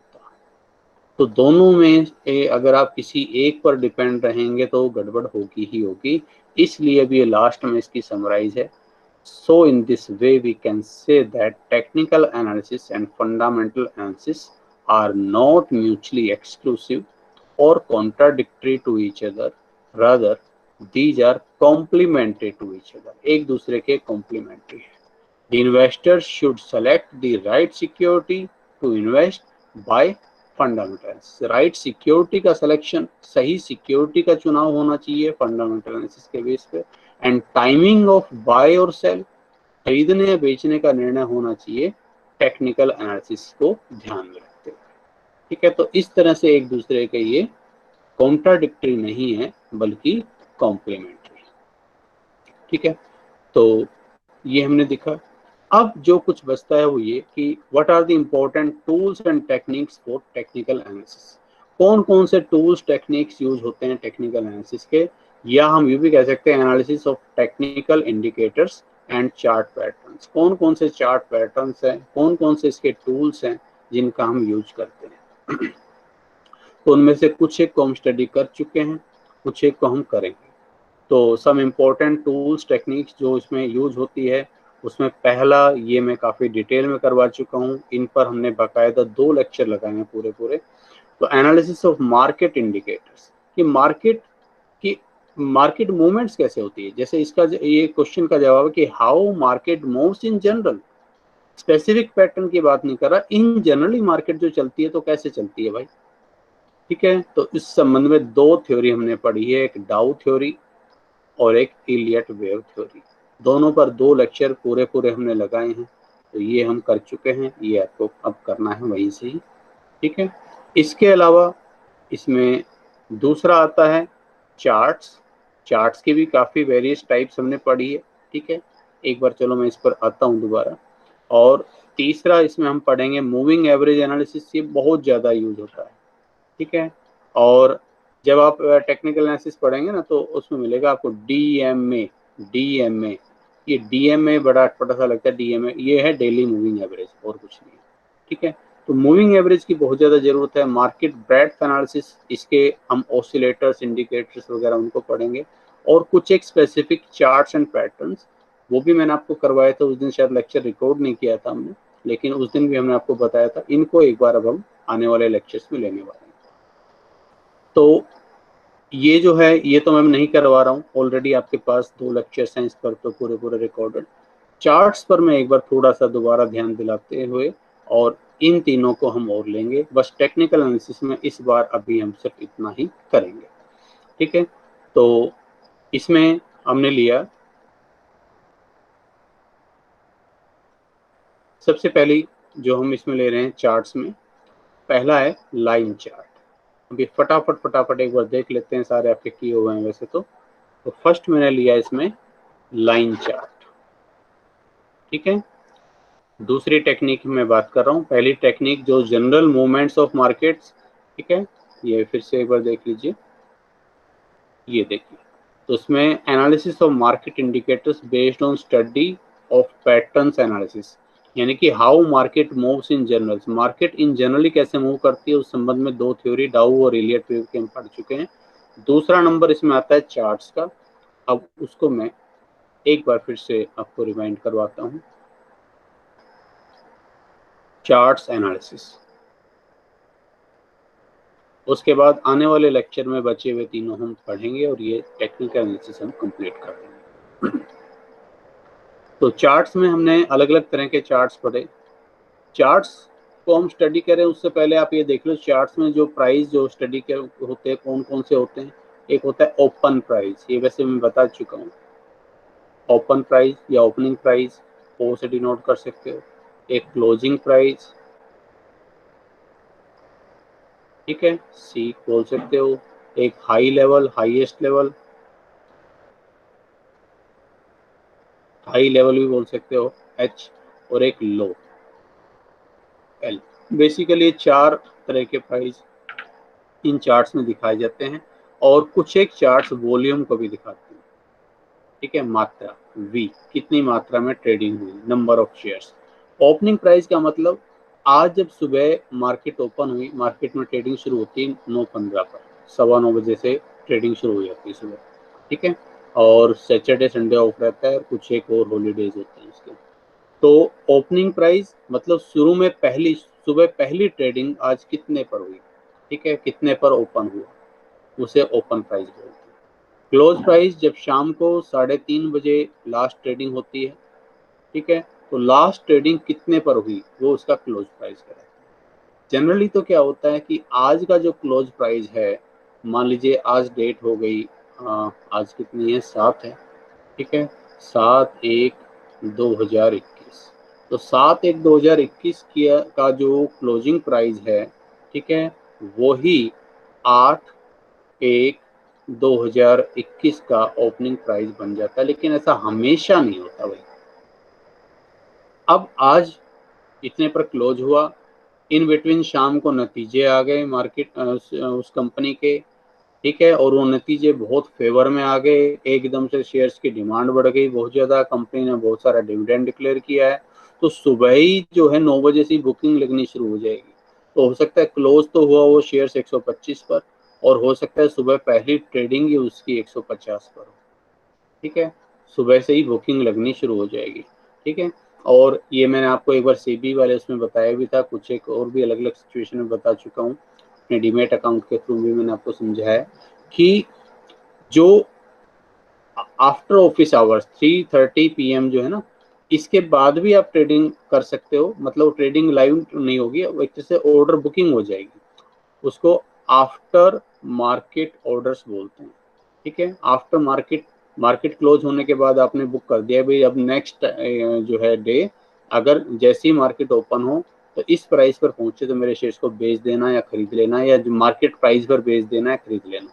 A: तो दोनों में अगर आप किसी एक पर डिपेंड रहेंगे तो गड़बड़ होगी ही होगी, इसलिए अभी ये लास्ट में इसकी समराइज है। So in this way we can say that technical analysis and fundamental analysis are not mutually exclusive or contradictory to each other, rather these are complementary to each other, एक दूसरे के complementary है। The investors should select the right security to invest by fundamentals, right security का selection, सही security का चुनाव होना चाहिए fundamental analysis के बेस पे, and timing of buy और sell, खरीदने या बेचने का निर्णय होना चाहिए टेक्निकल एनालिसिस को ध्यान में रखते हुए, ठीक है। तो इस तरह से एक दूसरे के ये कॉन्ट्राडिक्टरी नहीं है बल्कि कॉम्प्लीमेंट्री, ठीक है। तो ये हमने देखा। अब जो कुछ बचता है वो ये कि what are the important tools and techniques for technical analysis, कौन कौन से टूल्स टेक्निक्स यूज होते हैं टेक्निकल एनालिसिस के, या हम ये भी कह सकते हैं analysis of technical indicators and chart patterns, कौन कौन से चार्ट पैटर्न्स हैं, कौन कौन से इसके टूल्स हैं जिनका हम यूज करते हैं। तो उनमें से कुछ एक को हम स्टडी कर चुके हैं, कुछ एक को हम करेंगे। तो सम इम्पोर्टेंट टूल्स टेक्निक्स जो इसमें यूज होती है, उसमें पहला ये मैं काफ़ी डिटेल में करवा चुका हूँ, इन पर हमने बाकायदा 2 लेक्चर लगाए हैं पूरे। तो एनालिसिस ऑफ मार्केट इंडिकेटर्स कि मार्केट मूवमेंट्स कैसे होती है। जैसे इसका ये क्वेश्चन का जवाब है कि how market moves in general, specific pattern की बात नहीं कर रहा, इन जनरली मार्केट जो चलती है तो कैसे चलती है भाई। ठीक है, तो इस संबंध में 2 थ्योरी हमने पढ़ी है, एक डाउ थ्योरी और एक इलियट वेव थ्योरी। दोनों पर 2 लेक्चर पूरे हमने लगाए हैं, तो ये हम कर चुके हैं, ये आपको अब करना है वहीं से ही। ठीक है, इसके अलावा इसमें दूसरा आता है चार्ट्स की भी काफ़ी वेरियस टाइप्स हमने पढ़ी है। ठीक है, एक बार चलो मैं इस पर आता हूँ दोबारा। और तीसरा इसमें हम पढ़ेंगे मूविंग एवरेज एनालिसिस, ये बहुत ज़्यादा यूज होता है। ठीक है, और जब आप टेक्निकल एनालिसिस पढ़ेंगे ना तो उसमें मिलेगा आपको डीएमए। ये डीएमए बड़ा अटपटा सा लगता है, डीएमए ये है डेली मूविंग एवरेज और कुछ नहीं है। ठीक है, तो मूविंग एवरेज की बहुत ज़्यादा ज़रूरत है। मार्केट ब्रेड्थ एनालिसिस, इसके हम ऑसिलेटर्स, इंडिकेटर्स वगैरह उनको पढ़ेंगे, और कुछ एक स्पेसिफिक चार्ट्स एंड पैटर्न्स, वो भी मैंने आपको करवाया था उस दिन, शायद लेक्चर रिकॉर्ड नहीं किया था हमने, लेकिन उस दिन भी हमने आपको बताया था। इनको एक बार अब हम आने वाले लेक्चर्स में लेने वाले हैं। तो ये जो है ये तो मैं नहीं करवा रहा हूँ, ऑलरेडी आपके पास 2 लेक्चर्स हैं इस पर, तो पूरे रिकॉर्डेड। चार्ट्स पर मैं एक बार थोड़ा सा दोबारा ध्यान दिलाते हुए, और इन तीनों को हम और लेंगे, बस टेक्निकल एनालिसिस में इस बार अभी हम सिर्फ इतना ही करेंगे। ठीक है, तो इसमें हमने लिया सबसे पहली जो हम इसमें ले रहे हैं चार्ट्स में, पहला है लाइन चार्ट। अभी फटाफट एक बार देख लेते हैं, सारे आपके किए हुए हैं वैसे तो फर्स्ट मैंने लिया इसमें लाइन चार्ट। ठीक है, दूसरी टेक्निक में बात कर रहा हूँ, पहली टेक्निक जो जनरल मूवमेंट्स ऑफ मार्केट्स। ठीक है, ये फिर से एक बार देख लीजिए, ये देखिए, तो उसमें analysis of market indicators based on study of patterns analysis, यानी कि how market moves in general, market in generally कैसे मूव करती है, उस संबंध में 2 थ्योरी डाउ और इलियट वेव के हम पढ़ चुके हैं। दूसरा नंबर इसमें आता है चार्ट्स का। अब उसको मैं एक बार फिर से आपको रिमाइंड करवाता हूँ, चार्ट्स एनालिसिस। उसके बाद आने वाले लेक्चर में बचे हुए तीनों हम पढ़ेंगे और ये टेक्निकल एनालिसिस हम कंप्लीट कर देंगे। तो चार्ट्स में हमने अलग अलग तरह के चार्ट्स पढ़े। चार्ट्स को हम स्टडी करें उससे पहले आप ये देख लो, चार्ट्स में जो प्राइस जो स्टडी के होते हैं कौन कौन से होते हैं। एक होता है ओपन प्राइस, ये वैसे मैं बता चुका हूँ, ओपन प्राइस या ओपनिंग प्राइस ओ से डिनोट कर सकते हो। एक क्लोजिंग प्राइस, ठीक है, सी बोल सकते हो। एक high level, highest level, high level भी बोल सकते हो, एच, और एक लो, एल। बेसिकली 4 तरह के प्राइस इन चार्ट्स में दिखाए जाते हैं, और कुछ एक चार्ट्स वॉल्यूम को भी दिखाते हैं। ठीक है, मात्रा वी, कितनी मात्रा में ट्रेडिंग हुई, number of shares. Opening price का मतलब आज जब सुबह मार्केट ओपन हुई, मार्केट में ट्रेडिंग शुरू होती है 9:15 पर, 9:15 बजे से ट्रेडिंग शुरू हो जाती है सुबह। ठीक है, और सैटरडे संडे ऑफ रहता है, कुछ एक और हॉलीडेज होते हैं उसके। तो ओपनिंग प्राइस मतलब शुरू में सुबह पहली ट्रेडिंग आज कितने पर हुई, ठीक है, कितने पर ओपन हुआ, उसे ओपन प्राइस बोलते हैं। क्लोज प्राइस जब शाम को 3:30 बजे लास्ट ट्रेडिंग होती है, ठीक है, तो लास्ट ट्रेडिंग कितने पर हुई वो उसका क्लोज प्राइस है। जनरली तो क्या होता है कि आज का जो क्लोज प्राइस है, मान लीजिए आज डेट हो गई, आज कितनी है, 7 है, ठीक है, 7/1/2021, तो 7/1/2021 का जो क्लोजिंग प्राइस है, ठीक है, वही 8/1/2021 का ओपनिंग प्राइस बन जाता है। लेकिन ऐसा हमेशा नहीं होता भाई। अब आज इतने पर क्लोज हुआ, इन बिटवीन शाम को नतीजे आ गए मार्केट उस कंपनी के, ठीक है, और वो नतीजे बहुत फेवर में आ गए, एकदम से शेयर्स की डिमांड बढ़ गई बहुत ज़्यादा, कंपनी ने बहुत सारा डिविडेंड डिक्लेयर किया है, तो सुबह ही जो है 9 बजे से बुकिंग लगनी शुरू हो जाएगी। तो हो सकता है क्लोज तो हुआ वो शेयर्स 125 पर, और हो सकता है सुबह पहली ट्रेडिंग ही उसकी 150 पर हो। ठीक है, सुबह से ही बुकिंग लगनी शुरू हो जाएगी। ठीक है। और ये मैंने आपको एक बार सीबी वाले उसमें बताया भी था, कुछ एक और भी अलग अलग सिचुएशन में बता चुका हूँ, अपने डीमेट अकाउंट के थ्रू भी मैंने आपको समझाया कि जो आफ्टर ऑफिस आवर्स 3:30 PM जो है ना, इसके बाद भी आप ट्रेडिंग कर सकते हो, मतलब ट्रेडिंग लाइव नहीं होगी, एक तरह से ऑर्डर बुकिंग हो जाएगी, उसको आफ्टर मार्केट ऑर्डर्स बोलते हैं। ठीक है, आफ्टर मार्केट, मार्केट क्लोज होने के बाद आपने बुक कर दिया भाई, अब नेक्स्ट जो है डे अगर जैसे ही मार्केट ओपन हो तो इस प्राइस पर पहुंचे तो मेरे शेयर्स को बेच देना या खरीद लेना, या जो मार्केट प्राइस पर बेच देना या खरीद लेना।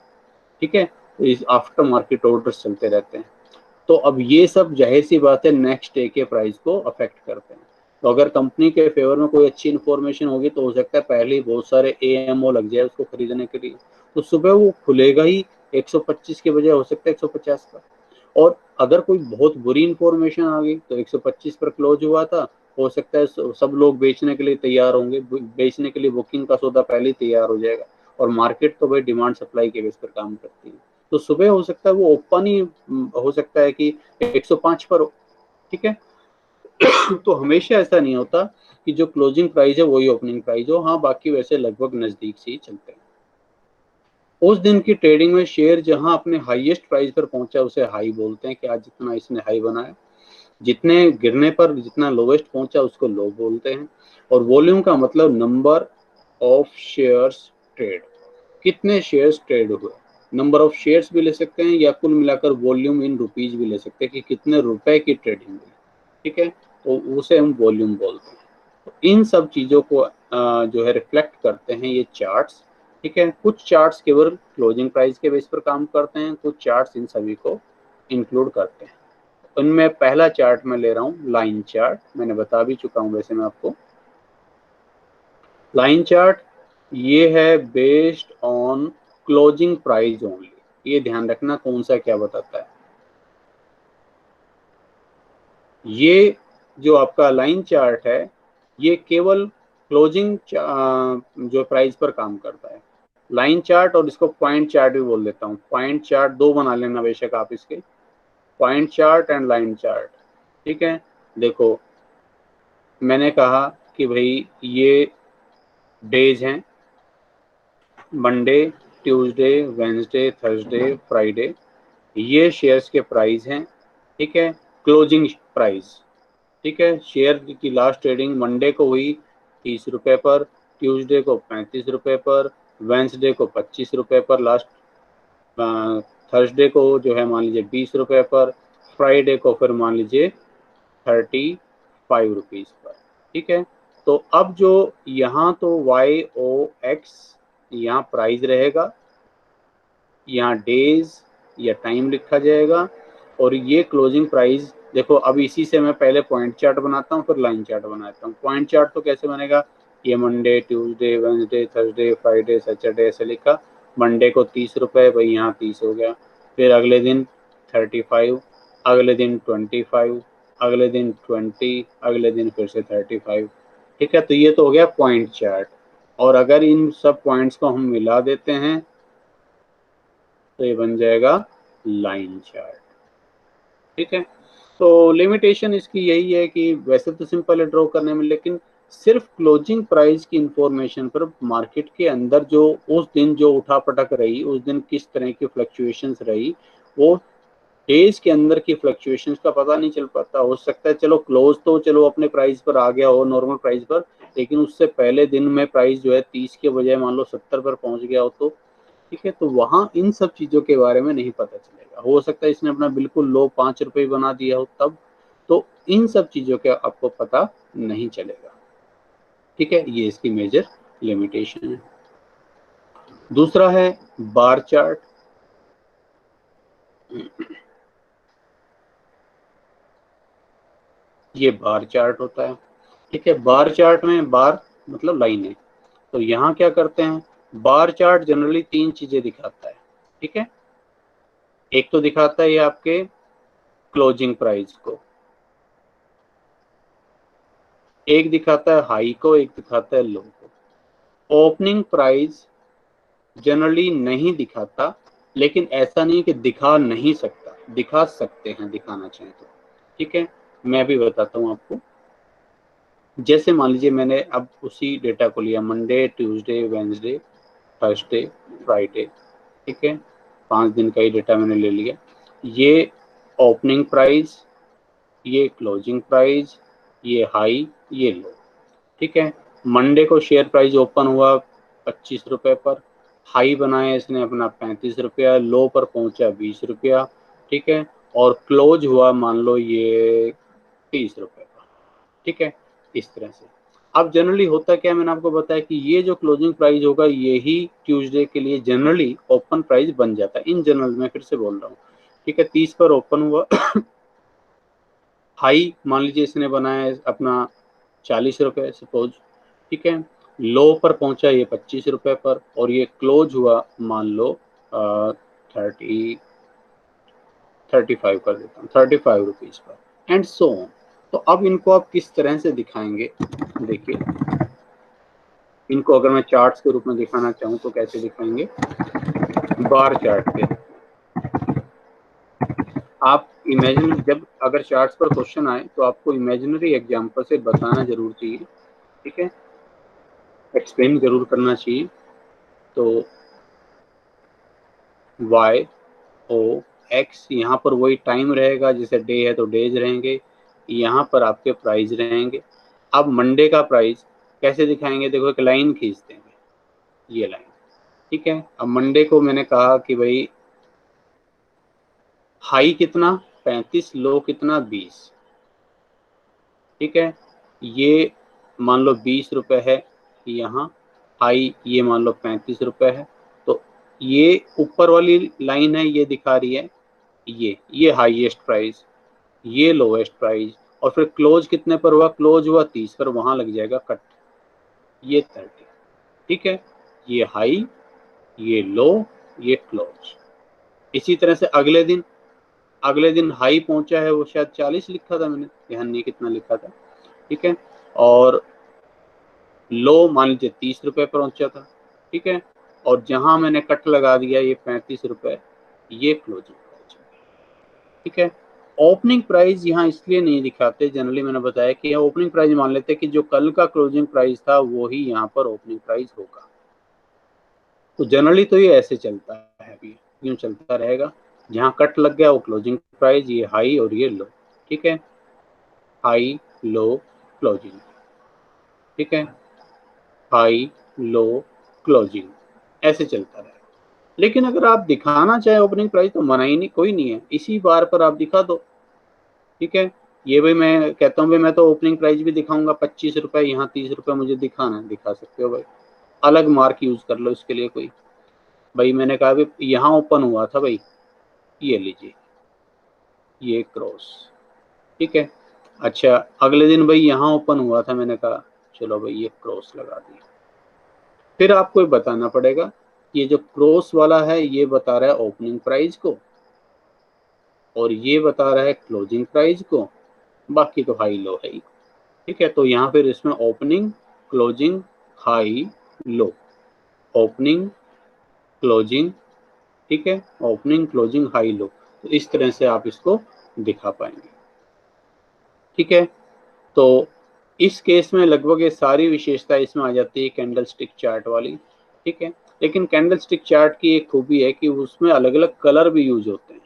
A: ठीक है, तो इस आफ्टर मार्केट ऑर्डर्स चलते रहते हैं। तो अब ये सब जाहिर सी बात है नेक्स्ट डे के प्राइस को अफेक्ट करते हैं। तो अगर कंपनी के फेवर में कोई अच्छी इन्फॉर्मेशन होगी तो हो सकता है पहले ही बहुत सारे एएमओ लग जाए उसको खरीदने के लिए, तो सुबह वो खुलेगा ही 125 के बजाय हो सकता है 150 पर। और अगर कोई बहुत बुरी इंफॉर्मेशन आ गई तो 125 पर क्लोज हुआ था, हो सकता है सब लोग बेचने के लिए तैयार होंगे, बेचने के लिए बुकिंग का सौदा पहले ही तैयार हो जाएगा। और मार्केट तो भाई डिमांड सप्लाई के बेस पर काम करती है, तो सुबह हो सकता है वो ओपन ही हो सकता है कि 105 पर हो। ठीक है, तो हमेशा ऐसा नहीं होता कि जो क्लोजिंग प्राइस है वही ओपनिंग प्राइस हो, हाँ बाकी वैसे लगभग नजदीक से ही चलते हैं। उस दिन की ट्रेडिंग में शेयर जहां अपने हाईएस्ट प्राइस पर पहुंचा उसे हाई बोलते हैं कि आज जितना इसने हाई बनाया, जितने गिरने पर जितना लोवेस्ट पहुंचा उसको लो बोलते हैं। और वॉल्यूम का मतलब नंबर ऑफ शेयर्स ट्रेड, कितने शेयर्स ट्रेड हुए, नंबर ऑफ शेयर्स भी ले सकते हैं या कुल मिलाकर वॉल्यूम इन रुपीज भी ले सकते हैं कि कितने रुपए की ट्रेडिंग हुई। ठीक है, तो उसे हम वॉल्यूम बोलते हैं। तो इन सब चीजों को जो है रिफ्लेक्ट करते हैं ये चार्ट्स। ठीक है, कुछ चार्ट्स केवल क्लोजिंग प्राइस के बेस पर काम करते हैं, कुछ चार्ट्स इन सभी को इंक्लूड करते हैं। उनमें पहला चार्ट मैं ले रहा हूँ लाइन चार्ट, मैंने बता भी चुका हूँ वैसे मैं आपको। लाइन चार्ट ये है based on closing price only, ये ध्यान रखना कौन सा क्या बताता है। ये जो आपका लाइन चार्ट है ये केवल क्लोजिंग जो प्राइस पर काम करता है। लाइन चार्ट और इसको पॉइंट चार्ट भी बोल देता हूँ, पॉइंट चार्ट दो बना लेना बेशक आप इसके, point chart and line chart. ठीक है, देखो मैंने कहा कि भाई ये डेज हैं, Monday, Tuesday, Wednesday, Thursday, Friday, ये शेयर्स के प्राइस हैं। ठीक है, क्लोजिंग प्राइस। ठीक है, शेयर की लास्ट ट्रेडिंग मंडे को हुई 30 रुपए पर, ट्यूसडे को 35 रुपए पर, वेंसडे को 25 रुपए पर, लास्ट थर्सडे को जो है मान लीजिए 20 रुपए पर, फ्राइडे को फिर मान लीजिए 35 रुपीज पर। ठीक है, तो अब जो यहाँ तो YOX यहाँ प्राइस रहेगा, यहाँ डेज या टाइम लिखा जाएगा, और ये क्लोजिंग प्राइस। देखो अब इसी से मैं पहले पॉइंट चार्ट बनाता हूँ फिर लाइन चार्ट बनाता हूँ। पॉइंट चार्ट तो कैसे बनेगा, ये Monday, Tuesday, Wednesday, Thursday, Friday, Saturday ऐसे लिखा। मंडे को 30 रुपए, भाई यहाँ 30 हो गया, फिर अगले दिन 35, अगले दिन 25, अगले दिन 20, अगले दिन फिर से 35। ठीक है, तो ये तो हो गया पॉइंट चार्ट। और अगर इन सब पॉइंट्स को हम मिला देते हैं तो ये बन जाएगा लाइन चार्ट। ठीक है, तो लिमिटेशन इसकी यही है कि वैसे तो सिंपल है ड्रॉ करने में, लेकिन सिर्फ क्लोजिंग प्राइस की इंफॉर्मेशन पर मार्केट के अंदर जो उस दिन जो उठा पटक रही, उस दिन किस तरह की फ्लक्चुएशंस रही, वो डेज के अंदर की फ्लक्चुएशंस का पता नहीं चल पाता। हो सकता है चलो क्लोज तो चलो अपने प्राइस पर आ गया हो, नॉर्मल प्राइस पर, लेकिन उससे पहले दिन में प्राइस जो है 30 के बजाय मान लो 70 पर पहुंच गया हो तो। ठीक है, तो वहां इन सब चीजों के बारे में नहीं पता चलेगा। हो सकता है इसने अपना बिल्कुल लो 5 रुपए बना दिया हो तब, तो इन सब चीजों के आपको पता नहीं चलेगा। ठीक है, ये इसकी मेजर लिमिटेशन है। दूसरा है बार चार्ट। ये बार चार्ट होता है। ठीक है, बार चार्ट में बार मतलब लाइन है, तो यहाँ क्या करते हैं, बार चार्ट जनरली तीन चीजें दिखाता है। ठीक है, एक तो दिखाता है ये आपके क्लोजिंग प्राइस को, एक दिखाता है हाई को, एक दिखाता है लो को। ओपनिंग प्राइस जनरली नहीं दिखाता, लेकिन ऐसा नहीं कि दिखा नहीं सकता, दिखा सकते हैं दिखाना चाहें तो। ठीक है, मैं भी बताता हूँ आपको। जैसे मान लीजिए मैंने अब उसी डेटा को लिया, Monday, Tuesday, Wednesday, Thursday, Friday, ठीक है, 5 दिन का ही डेटा मैंने ले लिया। ये ओपनिंग प्राइस, ये क्लोजिंग प्राइस, ये हाई, ये लो, ठीक है। मंडे को शेयर प्राइस ओपन हुआ 25 रुपए पर, हाई बनाया इसने अपना 35 रुपया, लो पर पहुंचा 20 रुपया, ठीक है, और क्लोज हुआ मान लो ये 30 रुपए पर, ठीक है, इस तरह से। अब जनरली होता क्या है, मैंने आपको बताया कि ये जो क्लोजिंग प्राइस होगा यही ट्यूसडे के लिए जनरली ओपन प्राइस बन जाता है। इन जनरल मैं फिर से बोल रहा हूँ, ठीक है, 30 पर ओपन हुआ हाई मान लीजिए इसने बनाया अपना 40 रुपए सपोज, ठीक है, लो पर पहुंचा ये 25 रुपए पर, और ये क्लोज हुआ मान लो 35 कर देता हूँ, 35 rupees per, and so on. तो अब इनको आप किस तरह से दिखाएंगे, देखिए इनको अगर मैं चार्ट्स के रूप में दिखाना चाहूँ तो कैसे दिखाएंगे, बार चार्ट पे। आप इमेजिन, जब अगर चार्ट्स पर क्वेश्चन आए तो आपको इमेजिनरी एग्जांपल से बताना जरूर चाहिए, ठीक है, एक्सप्लेन जरूर करना चाहिए। तो y o x, यहाँ पर वही टाइम रहेगा, जैसे डे है तो डेज रहेंगे, यहाँ पर आपके प्राइस रहेंगे। अब मंडे का प्राइस कैसे दिखाएंगे, देखो एक लाइन खींच देंगे, ये लाइन, ठीक है। अब मंडे को मैंने कहा कि भाई हाई कितना 35, लो कितना 20, ठीक है, ये मान लो 20 रुपए है यहाँ, हाई ये मान लो 35 रुपए है। तो ये ऊपर वाली लाइन है ये दिखा रही है ये हाईएस्ट प्राइस, ये लोएस्ट प्राइस, और फिर क्लोज कितने पर हुआ, क्लोज हुआ 30 पर, वहां लग जाएगा कट, ये 30, ठीक है, ये हाई, ये लो, ये क्लोज। इसी तरह से अगले दिन हाई पहुंचा है, वो शायद 40 लिखा था, मैंने ध्यान नहीं कितना लिखा था, ठीक है, और लो मान लीजिए 30 रुपए पर पहुंचा था, ठीक है, और जहां मैंने कट लगा दिया ये 35 रुपए, ये क्लोजिंग प्राइस, ठीक है। ओपनिंग प्राइस यहाँ इसलिए नहीं दिखाते, जनरली मैंने बताया कि ओपनिंग प्राइस मान लेते हैं कि जो कल का क्लोजिंग प्राइस था वो ही यहाँ पर ओपनिंग प्राइस होगा। तो जनरली तो ये ऐसे चलता है, अभी यूँ चलता रहेगा, जहाँ कट लग गया वो क्लोजिंग प्राइस, ये हाई और ये लो, ठीक है, हाई लो क्लोजिंग, ठीक है, हाई लो क्लोजिंग, ऐसे चलता रहेगा। लेकिन अगर आप दिखाना चाहे ओपनिंग प्राइस तो मना ही नहीं, कोई नहीं है, इसी बार पर आप दिखा दो, ठीक है। ये भाई मैं कहता हूँ भाई मैं तो ओपनिंग प्राइस भी दिखाऊंगा 25 रुपए, यहाँ 30 रुपए मुझे दिखाना है, दिखा सकते हो भाई, अलग मार्क यूज कर लो इसके लिए कोई। भाई मैंने कहा भाई यहाँ ओपन हुआ था भाई, ये लीजिए ये क्रॉस, ठीक है। अच्छा अगले दिन भाई यहाँ ओपन हुआ था, मैंने कहा चलो भाई ये क्रॉस लगा दिया। फिर आपको बताना पड़ेगा ये जो क्रॉस वाला है ये बता रहा है ओपनिंग प्राइस को, और ये बता रहा है क्लोजिंग प्राइस को, बाकी तो हाई लो है ही, ठीक है। तो यहाँ फिर इसमें ओपनिंग, क्लोजिंग, हाई, लो, ओपनिंग, क्लोजिंग, ठीक है, ओपनिंग, क्लोजिंग, हाई, लो। तो इस तरह से आप इसको दिखा पाएंगे, ठीक है। तो इस केस में लगभग ये सारी विशेषता इसमें आ जाती है कैंडल स्टिक चार्ट वाली, ठीक है। लेकिन कैंडल स्टिक चार्ट की एक खूबी है कि उसमें अलग अलग कलर भी यूज होते हैं,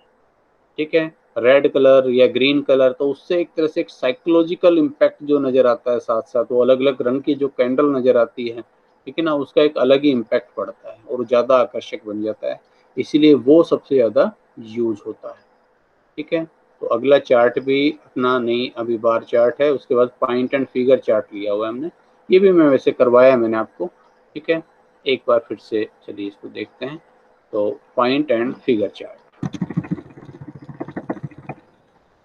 A: ठीक है, रेड कलर या ग्रीन कलर, तो उससे एक तरह से एक साइकोलॉजिकल इम्पैक्ट जो नजर आता है, साथ साथ वो अलग अलग रंग की जो कैंडल नजर आती है, ठीक है ना, उसका एक अलग ही इम्पैक्ट पड़ता है और ज़्यादा आकर्षक बन जाता है, इसीलिए वो सबसे ज़्यादा यूज होता है, ठीक है। तो अगला चार्ट भी अपना नहीं, अभी बार चार्ट है, उसके बाद पॉइंट एंड फिगर चार्ट लिया हुआ है हमने, ये भी मैं वैसे करवाया मैंने आपको, ठीक है। एक बार फिर से चलिए इसको देखते हैं। तो पॉइंट एंड फिगर चार्ट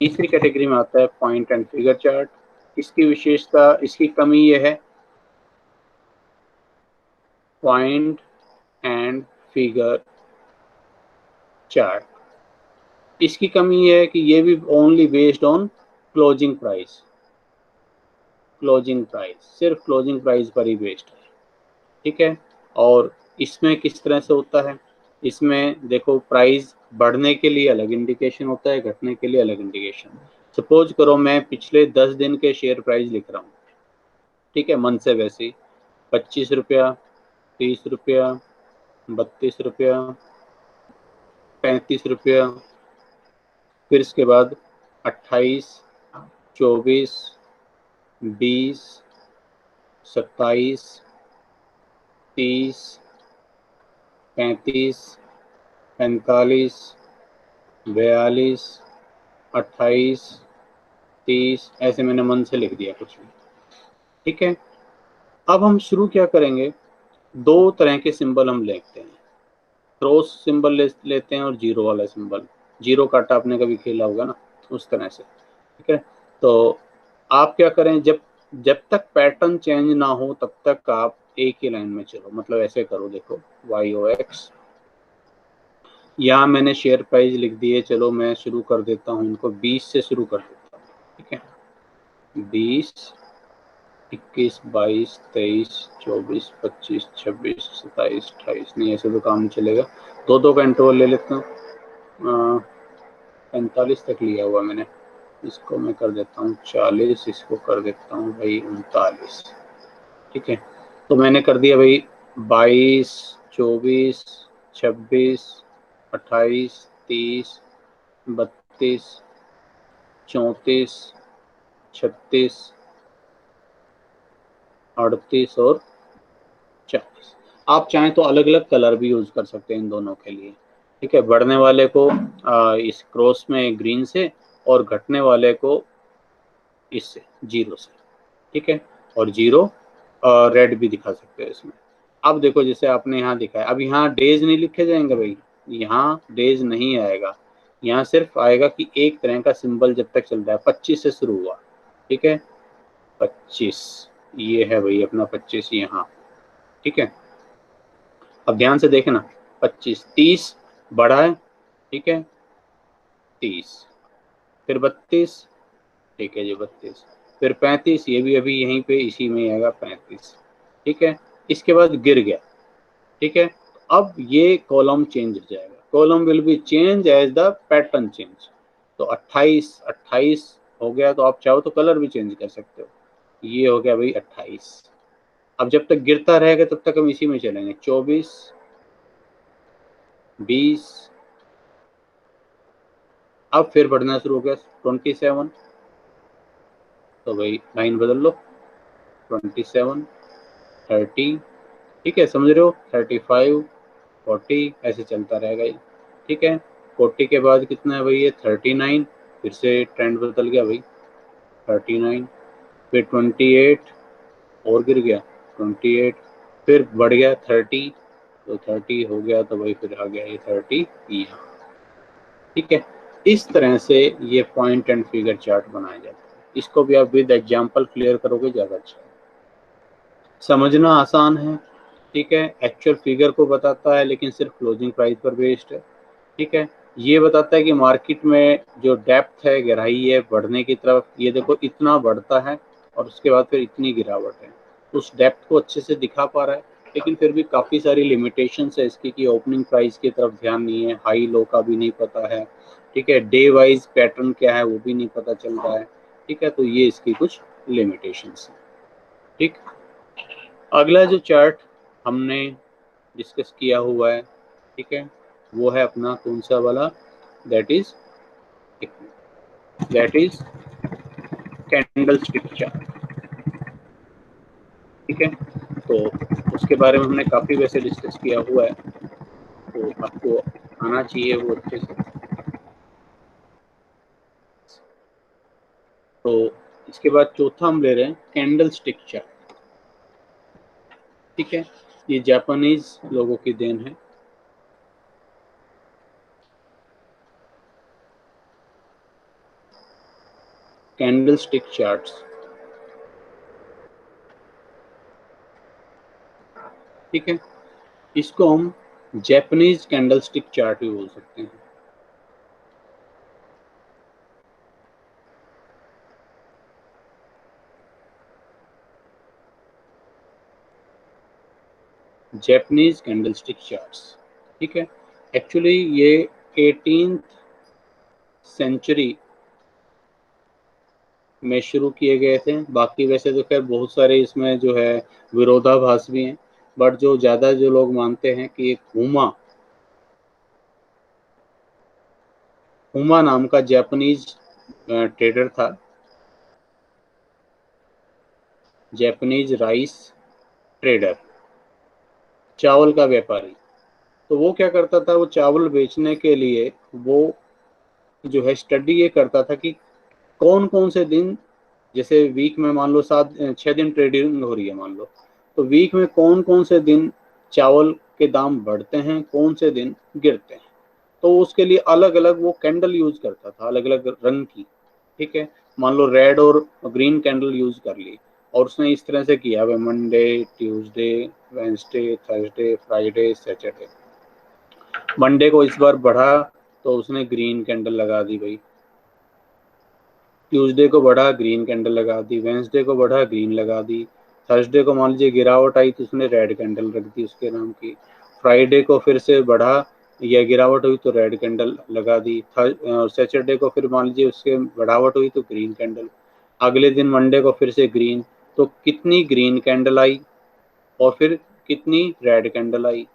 A: तीसरी कैटेगरी में आता है, पॉइंट एंड फिगर चार्ट। इसकी विशेषता, इसकी कमी यह है, पॉइंट एंड फिगर चार्ट, इसकी कमी यह है कि ये भी only based on closing price, closing price सिर्फ क्लोजिंग प्राइस पर ही बेस्ड है, ठीक है। और इसमें किस तरह से होता है, इसमें देखो प्राइस बढ़ने के लिए अलग इंडिकेशन होता है, घटने के लिए अलग इंडिकेशन। सपोज करो मैं पिछले 10 दिन के शेयर प्राइस लिख रहा हूँ, ठीक है, मन से वैसे ही 25 रुपया, 30 रुपया, 32 रुपया, 35 रुपया, फिर इसके बाद 28, 24, 20, 27, 30, 35, 45, 42, 28, 30, ऐसे मैंने मन से लिख दिया कुछ भी, ठीक है। अब हम शुरू क्या करेंगे, दो तरह के सिंबल हम लिखते हैं, क्रॉस सिंबल लेते हैं और जीरो वाला सिंबल। जीरो काटा आपने कभी खेला होगा ना, उस तरह से, ठीक है। तो आप क्या करें, जब जब तक पैटर्न चेंज ना हो तब तक आप एक ही लाइन में चलो, मतलब ऐसे करो, देखो YOX, यहाँ मैंने शेयर प्राइस लिख दिए, चलो मैं शुरू कर देता हूँ इनको 20 से शुरू कर देता हूँ, ठीक है। 20, 21, 22, 23, 24, 25, 26, 27, 28, नहीं ऐसे तो काम नहीं चलेगा, दो दो का इंटरवल ले लेता हूँ। 45 तक लिया हुआ मैंने, इसको मैं कर देता हूँ 40, इसको कर देता हूँ भाई 39, ठीक है। तो मैंने कर दिया भाई 22, 24, 26, 28, 30, 32, 34, 36, 38 और 40। आप चाहें तो अलग अलग कलर भी यूज कर सकते हैं इन दोनों के लिए, ठीक है। बढ़ने वाले को इस क्रॉस में ग्रीन से, और घटने वाले को इससे, जीरो से, ठीक है। और जीरो रेड भी दिखा सकते हैं इसमें। अब देखो जैसे आपने यहाँ दिखाया, अब यहाँ डेज नहीं लिखे जाएंगे भाई, यहाँ डेज नहीं आएगा, यहाँ सिर्फ आएगा कि एक तरह का सिंबल जब तक चल रहा है। 25 से शुरू हुआ, ठीक है, 25, ये है भाई अपना 25 यहाँ, ठीक है। अब ध्यान से देखना, 25, 30 बढ़ा है, ठीक है, 30, फिर 32, ठीक है जी 32, फिर 35, ये भी अभी यहीं पे इसी में आएगा 35, ठीक है। इसके बाद गिर गया, ठीक है। अब ये कॉलम चेंज हो जाएगा, column will be change as the pattern change. तो 28, 28 हो गया, तो आप चाहो तो कलर भी चेंज कर सकते हो, ये हो गया भाई 28। अब जब तक गिरता रहेगा तब तक हम इसी में चलेंगे, 24, 20, अब फिर बढ़ना शुरू हो गया 27, तो भाई लाइन बदल लो, 27, 30, ठीक है, समझ रहे हो, 35, 40, ऐसे चलता रहेगा ये, ठीक है। 40 के बाद कितना है भाई, ये 39, फिर से ट्रेंड बदल गया भाई, 39, फिर 28 और गिर गया 28, फिर बढ़ गया 30, तो 30 हो गया, तो भाई फिर आ गया ये 30 यहाँ, ठीक है। इस तरह से ये पॉइंट एंड फिगर चार्ट बनाया जाता है। इसको भी आप विद एग्जांपल क्लियर करोगे ज़्यादा अच्छा है, समझना आसान है, ठीक है। एक्चुअल फिगर को बताता है लेकिन सिर्फ क्लोजिंग प्राइस पर बेस्ड है, ठीक है। ये बताता है कि मार्केट में जो डेप्थ है, गहराई है बढ़ने की तरफ, ये देखो इतना बढ़ता है और उसके बाद फिर इतनी गिरावट है, उस डेप्थ को अच्छे से दिखा पा रहा है। लेकिन फिर भी काफ़ी सारी लिमिटेशंस है इसकी, कि ओपनिंग प्राइस की तरफ ध्यान नहीं है, हाई लो का भी नहीं पता है, ठीक है, डे वाइज पैटर्न क्या है वो भी नहीं पता चल रहा है, ठीक है। तो ये इसकी कुछ लिमिटेशंस है, ठीक। अगला जो चार्ट हमने डिस्कस किया हुआ है, ठीक है, वो है अपना कौन सा वाला, that is candle stick chart, ठीक है। तो उसके बारे में हमने काफ़ी वैसे डिस्कस किया हुआ है, तो आपको आना चाहिए वो अच्छे से। तो इसके बाद चौथा हम ले रहे हैं कैंडल स्टिक चार्ट, ठीक है। ये जापानीज लोगों की देन है, कैंडल स्टिक चार्ट्स, ठीक है। इसको हम जापानीज कैंडल स्टिक चार्ट भी बोल सकते हैं, जापानीज कैंडल स्टिक चार्ट्स, ठीक है। एक्चुअली ये 18th सेंचुरी में शुरू किए गए थे। बाकी वैसे तो खैर बहुत सारे इसमें जो है विरोधाभास भी हैं, बट जो ज़्यादा जो लोग मानते हैं कि एक हुमा नाम का जापानीज ट्रेडर था, जापानीज राइस ट्रेडर, चावल का व्यापारी। तो वो क्या करता था, वो चावल बेचने के लिए वो जो है स्टडी ये करता था कि कौन कौन से दिन, जैसे वीक में मान लो 6 दिन ट्रेडिंग हो रही है मान लो, तो वीक में कौन कौन से दिन चावल के दाम बढ़ते हैं, कौन से दिन गिरते हैं। तो उसके लिए अलग अलग वो कैंडल यूज करता था, अलग अलग रंग की। ठीक है, मान लो रेड और ग्रीन कैंडल यूज कर ली, और उसने इस तरह से किया हुआ Monday, Tuesday, Wednesday, Thursday, Friday, Saturday. Monday को इस बार बढ़ा तो उसने ग्रीन कैंडल लगा दी भाई, ट्यूसडे को बढ़ा ग्रीन कैंडल लगा दी, वेंसडे को बढ़ा ग्रीन लगा दी, थर्सडे को मान लीजिए गिरावट आई तो उसने रेड कैंडल रख दी उसके नाम की, फ्राइडे को फिर से बढ़ा या गिरावट हुई तो रेड कैंडल लगा दी, सैटरडे को फिर मान लीजिए उसके बढ़ावट हुई तो ग्रीन कैंडल, अगले दिन मंडे को फिर से ग्रीन। तो कितनी ग्रीन कैंडल आई और फिर कितनी रेड कैंडल आई।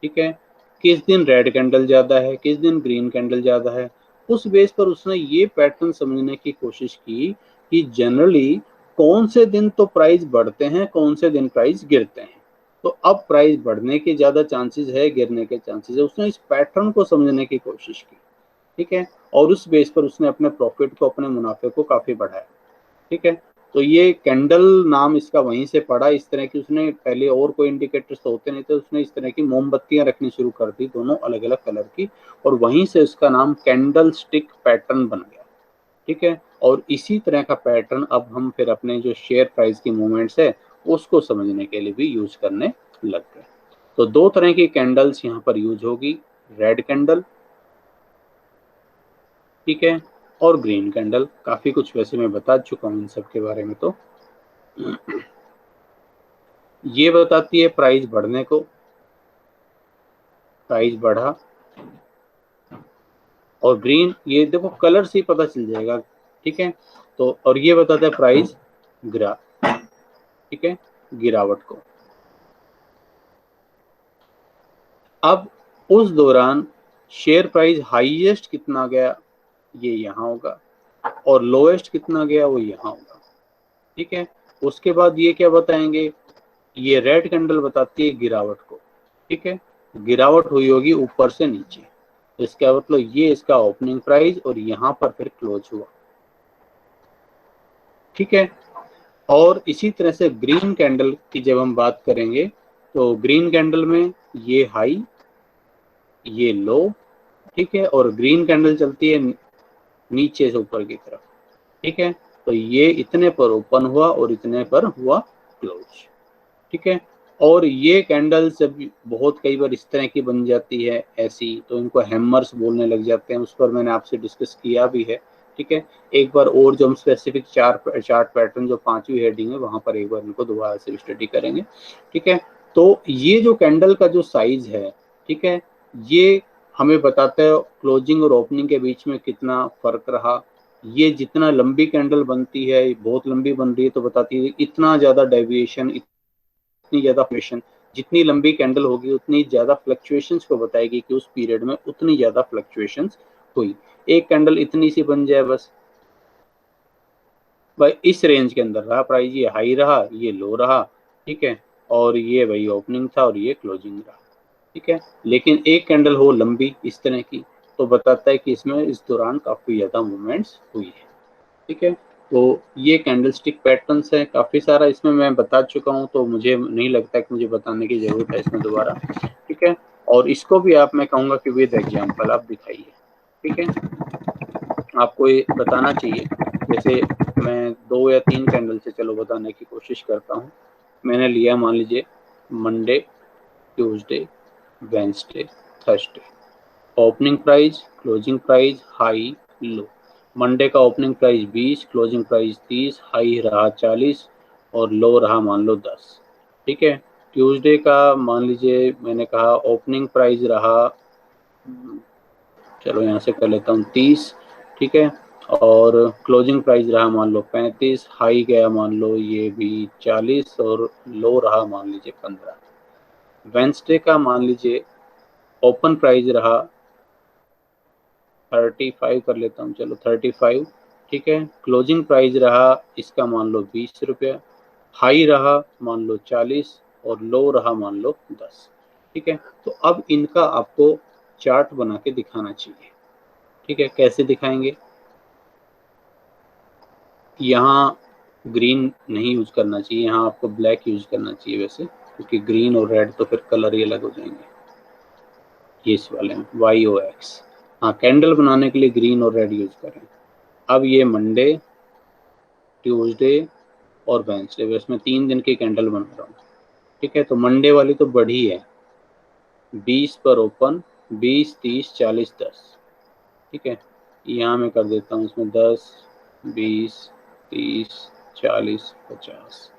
A: ठीक है, किस दिन रेड कैंडल ज़्यादा है, किस दिन ग्रीन कैंडल ज़्यादा है, उस बेस पर उसने ये पैटर्न समझने की कोशिश की कि जनरली कौन से दिन तो प्राइस बढ़ते हैं, कौन से दिन प्राइस गिरते हैं। तो अब प्राइस बढ़ने के ज़्यादा चांसेस है, गिरने के चांसेस है, उसने इस पैटर्न को समझने की कोशिश की। ठीक है, और उस बेस पर उसने अपने प्रॉफिट को, अपने मुनाफे को काफ़ी बढ़ाया। ठीक है, तो ये कैंडल नाम इसका वहीं से पड़ा। इस तरह की उसने पहले और कोई इंडिकेटर्स तो होते नहीं थे, उसने इस तरह की मोमबत्तियां रखनी शुरू कर दी, दोनों अलग अलग कलर की, और वहीं से उसका नाम कैंडल स्टिक पैटर्न बन गया। ठीक है, और इसी तरह का पैटर्न अब हम फिर अपने जो शेयर प्राइस की मूवमेंट्स है उसको समझने के लिए भी यूज करने लग गए। तो दो तरह की कैंडल्स यहाँ पर यूज होगी, रेड कैंडल, ठीक है, और ग्रीन कैंडल। काफी कुछ वैसे मैं बता चुका हूँ इन सब के बारे में। तो ये बताती है प्राइस बढ़ने को, प्राइस बढ़ा, और ग्रीन ये देखो कलर से ही पता चल जाएगा। ठीक है, तो और ये बताता है प्राइस गिरा, ठीक है, गिरावट को। अब उस दौरान शेयर प्राइस हाईएस्ट कितना गया ये यहाँ होगा, और लोएस्ट कितना गया वो यहाँ होगा। ठीक है, उसके बाद ये क्या बताएंगे, ये रेड कैंडल बताती है गिरावट को। ठीक है, गिरावट हुई होगी ऊपर से नीचे, तो इसका मतलब ये इसका ओपनिंग प्राइस और यहाँ पर फिर क्लोज हुआ। ठीक है, और इसी तरह से ग्रीन कैंडल की जब हम बात करेंगे तो ग्रीन कैंडल में ये हाई, ये लो, ठीक है, और ग्रीन कैंडल चलती है नीचे से ऊपर की तरफ। ठीक है, तो ये इतने पर ओपन हुआ और इतने पर हुआ क्लोज। ठीक है, और ये कैंडल जब बहुत कई बार इस तरह की बन जाती है ऐसी, तो इनको हैमर्स बोलने लग जाते हैं। उस पर मैंने आपसे डिस्कस किया भी है। ठीक है, एक बार और जो हम स्पेसिफिक चार्ट पैटर्न जो 5वीं हेडिंग है वहां पर एक बार इनको दोबारा से स्टडी करेंगे। ठीक है, तो ये जो कैंडल का जो साइज है, ठीक है, ये हमें बताता है क्लोजिंग और ओपनिंग के बीच में कितना फर्क रहा। ये जितना लंबी कैंडल बनती है, बहुत लंबी बन रही है तो बताती है इतना ज्यादा डेविएशन, इतनी ज्यादा फ्लक्चुएशन। जितनी लंबी कैंडल होगी उतनी ज्यादा फ्लक्चुएशंस को बताएगी कि उस पीरियड में उतनी ज्यादा फ्लक्चुएशंस हुई। एक कैंडल इतनी सी बन जाए बस, भाई इस रेंज के अंदर रहा प्राइस, ये हाई रहा, ये लो रहा। ठीक है, और ये भाई ओपनिंग था और ये क्लोजिंग रहा। ठीक है, लेकिन एक कैंडल हो लंबी इस तरह की तो बताता है कि इसमें इस दौरान काफी ज्यादा मूवमेंट्स हुई है। ठीक है, तो ये कैंडलस्टिक पैटर्न्स है काफ़ी सारा, इसमें मैं बता चुका हूँ तो मुझे नहीं लगता कि मुझे बताने की ज़रूरत है इसमें दोबारा। ठीक है, और इसको भी आप, मैं कहूँगा कि विद एग्जांपल आप दिखाइए। ठीक है, आपको ये बताना चाहिए। जैसे मैं 2 या 3 कैंडल से चलो बताने की कोशिश करता हूँ। मैंने लिया मान लीजिए Monday, Tuesday, Wednesday, Thursday, opening price, closing price, high, low. Monday का opening price 20, closing price 30, high रहा 40 और लो रहा मान लो 10। ठीक है, ट्यूसडे का मान लीजिए मैंने कहा ओपनिंग प्राइस रहा चलो यहाँ से कर लेता हूँ 30, ठीक है। और क्लोजिंग प्राइस रहा मान लो 35, हाई गया मान लो ये भी 40 और लो रहा मान लीजिए 15। वेंसडे का मान लीजिए ओपन प्राइस रहा 35 कर लेता हूँ, चलो 35, ठीक है। क्लोजिंग प्राइस रहा इसका मान लो 20 रुपया, हाई रहा मान लो 40 और लो रहा मान लो 10, ठीक है। तो अब इनका आपको चार्ट बना के दिखाना चाहिए, ठीक है। कैसे दिखाएंगे, यहाँ ग्रीन नहीं यूज करना चाहिए, यहाँ आपको ब्लैक यूज करना चाहिए वैसे, क्योंकि ग्रीन और रेड तो फिर कलर ही अलग हो जाएंगे। ये इस वाले में YOX, हाँ कैंडल बनाने के लिए ग्रीन और रेड यूज करें। अब ये मंडे, ट्यूसडे और वेंसडे, इसमें 3 दिन की कैंडल बना रहा हूँ, ठीक है। तो मंडे वाली तो बढ़ी है, 20 पर ओपन, 20, 30, 40, 10, ठीक है। यहाँ मैं कर देता हूँ इसमें 10, 20, 30, 40, 50,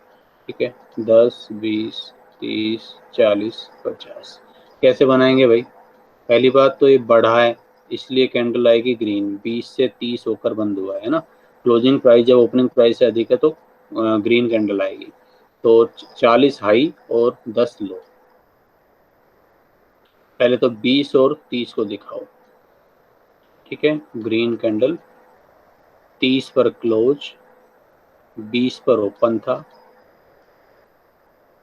A: ठीक है। 10, 20, 30, 40, 50 कैसे बनाएंगे भाई? पहली बात तो ये बढ़ा है इसलिए कैंडल आएगी ग्रीन, 20 से 30 होकर बंद हुआ है ना। क्लोजिंग प्राइस जब ओपनिंग प्राइस से अधिक है तो ग्रीन कैंडल आएगी। तो 40 हाई और 10 लो। पहले तो 20 और 30 को दिखाओ, ठीक है। ग्रीन कैंडल 30 पर क्लोज, 20 पर ओपन था,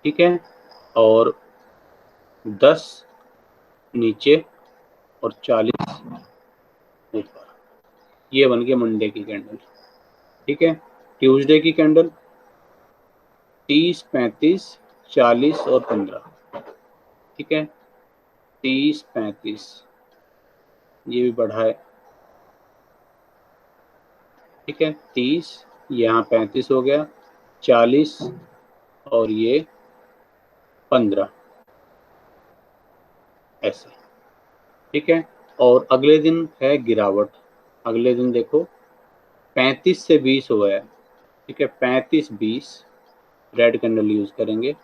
A: ठीक है। और 10 नीचे और 40 ऊपर, ये बन गया मंडे की कैंडल, ठीक है। ट्यूसडे की कैंडल 30, 35, 40 और 15, ठीक है। 30, 35, ये भी बढ़ा है, ठीक है। 30, यहाँ 35 हो गया, 40 और ये 15, ऐसे, ठीक है। और अगले दिन है गिरावट, अगले दिन देखो 35 से 20 हो गया, ठीक है। 35, 20 रेड कैंडल यूज करेंगे,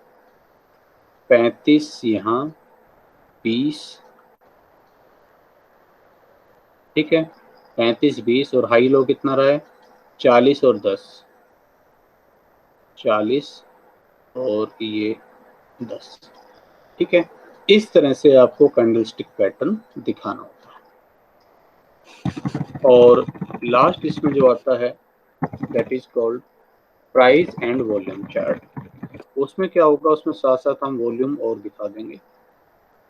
A: 35 यहाँ, 20, ठीक है। 35, 20 और हाई लो कितना रहा है? 40 और 10, 40 और ये 10, ठीक है। इस तरह से आपको कैंडलस्टिक पैटर्न दिखाना होता है। और लास्ट इसमें जो आता है that is called price and volume chart. उसमें क्या होगा, उसमें साथ साथ हम वॉल्यूम और दिखा देंगे,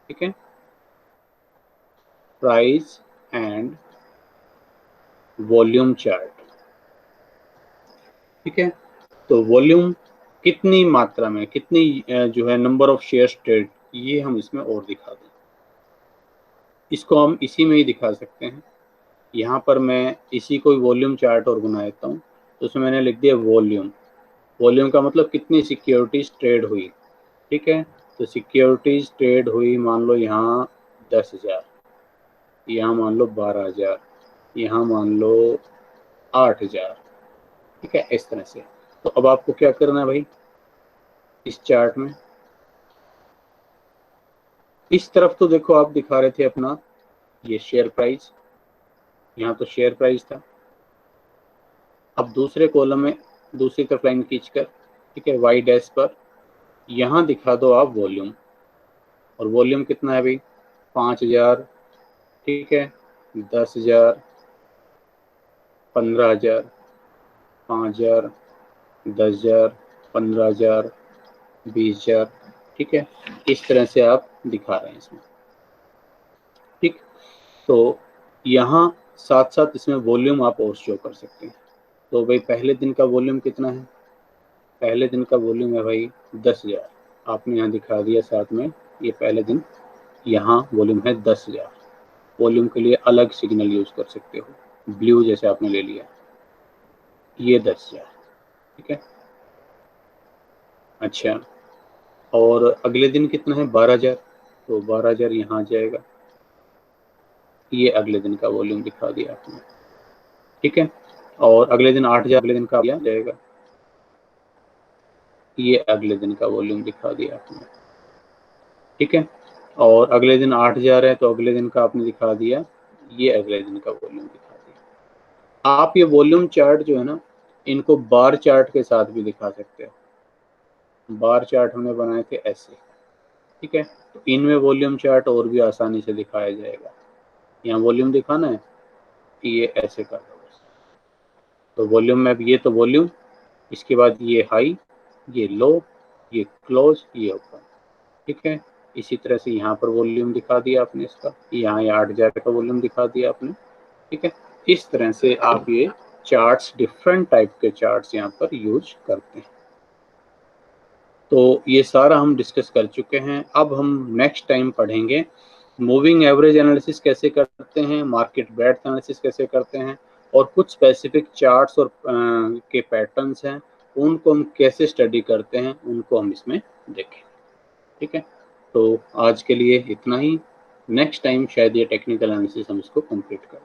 A: ठीक है। प्राइस एंड वॉल्यूम चार्ट, ठीक है। तो वॉल्यूम कितनी मात्रा में, कितनी जो है नंबर ऑफ शेयर ट्रेड, ये हम इसमें और दिखा दें। इसको हम इसी में ही दिखा सकते हैं। यहाँ पर मैं इसी को वॉल्यूम चार्ट और बना देता हूँ। तो उसमें मैंने लिख दिया वॉल्यूम, वॉल्यूम का मतलब कितनी सिक्योरिटीज ट्रेड हुई, ठीक है। तो सिक्योरिटीज ट्रेड हुई मान लो यहाँ 10,000, यहाँ मान लो 12,000, यहाँ मान लो 8,000, ठीक है। इस तरह से। तो अब आपको क्या करना है भाई, इस चार्ट में इस तरफ तो देखो आप दिखा रहे थे अपना ये शेयर प्राइस, यहाँ तो शेयर प्राइस था। अब दूसरे कॉलम में दूसरी तरफ लाइन खींचकर, ठीक है, वाई डैश पर यहाँ दिखा दो आप वॉल्यूम। और वॉल्यूम कितना है भाई? 5,000, ठीक है, 10,000, 15,000, 5,000, 10,000, 15,000, 20,000, ठीक है। इस तरह से आप दिखा रहे हैं इसमें, ठीक। तो यहाँ साथ साथ इसमें वॉल्यूम आप और शो कर सकते हैं। तो भाई पहले दिन का वॉल्यूम कितना है? पहले दिन का वॉल्यूम है भाई 10,000, आपने यहाँ दिखा दिया साथ में, ये पहले दिन यहाँ वॉल्यूम है 10,000। वॉल्यूम के लिए अलग सिग्नल यूज कर सकते हो, ब्लू जैसे आपने ले लिया, ये 10,000, ठीक है। अच्छा, और अगले दिन कितना है? 12,000, तो 12,000 यहाँ जाएगा, ये अगले दिन का वॉल्यूम दिखा दिया आपने, ठीक है। और अगले दिन 8,000 अगले दिन का जाएगा, ये अगले दिन का वॉल्यूम दिखा दिया आपने, ठीक है। और अगले दिन 8,000 है तो अगले दिन का आपने दिखा दिया, ये अगले दिन का वॉल्यूम दिखा दिया। आप ये वॉल्यूम चार्ट जो है ना, इनको बार चार्ट के साथ भी दिखा सकते हो। बार चार्ट हमने बनाए थे ऐसे, ठीक है। तो इनमें वॉल्यूम चार्ट और भी आसानी से दिखाया जाएगा। यहाँ वॉल्यूम दिखाना है, ये ऐसे कर दो बस। तो वॉल्यूम में अब ये तो वॉल्यूम, इसके बाद ये हाई, ये लो, ये क्लोज, ये ओपन, ठीक है। इसी तरह से यहाँ पर वॉल्यूम दिखा दिया आपने इसका, यहाँ ये 8,000 का वॉल्यूम दिखा दिया आपने, ठीक है। इस तरह से आप ये चार्ट्स, डिफरेंट टाइप के चार्ट्स यहाँ पर यूज करते हैं। तो ये सारा हम डिस्कस कर चुके हैं। अब हम नेक्स्ट टाइम पढ़ेंगे मूविंग एवरेज एनालिसिस कैसे करते हैं, मार्केट ब्रेड्थ एनालिसिस कैसे करते हैं, और कुछ स्पेसिफिक चार्ट्स और के पैटर्न्स हैं, उनको हम कैसे स्टडी करते हैं, उनको हम इसमें देखें, ठीक है। तो आज के लिए इतना ही। नेक्स्ट टाइम शायद ये टेक्निकल एनालिसिस हम इसको कंप्लीट करें।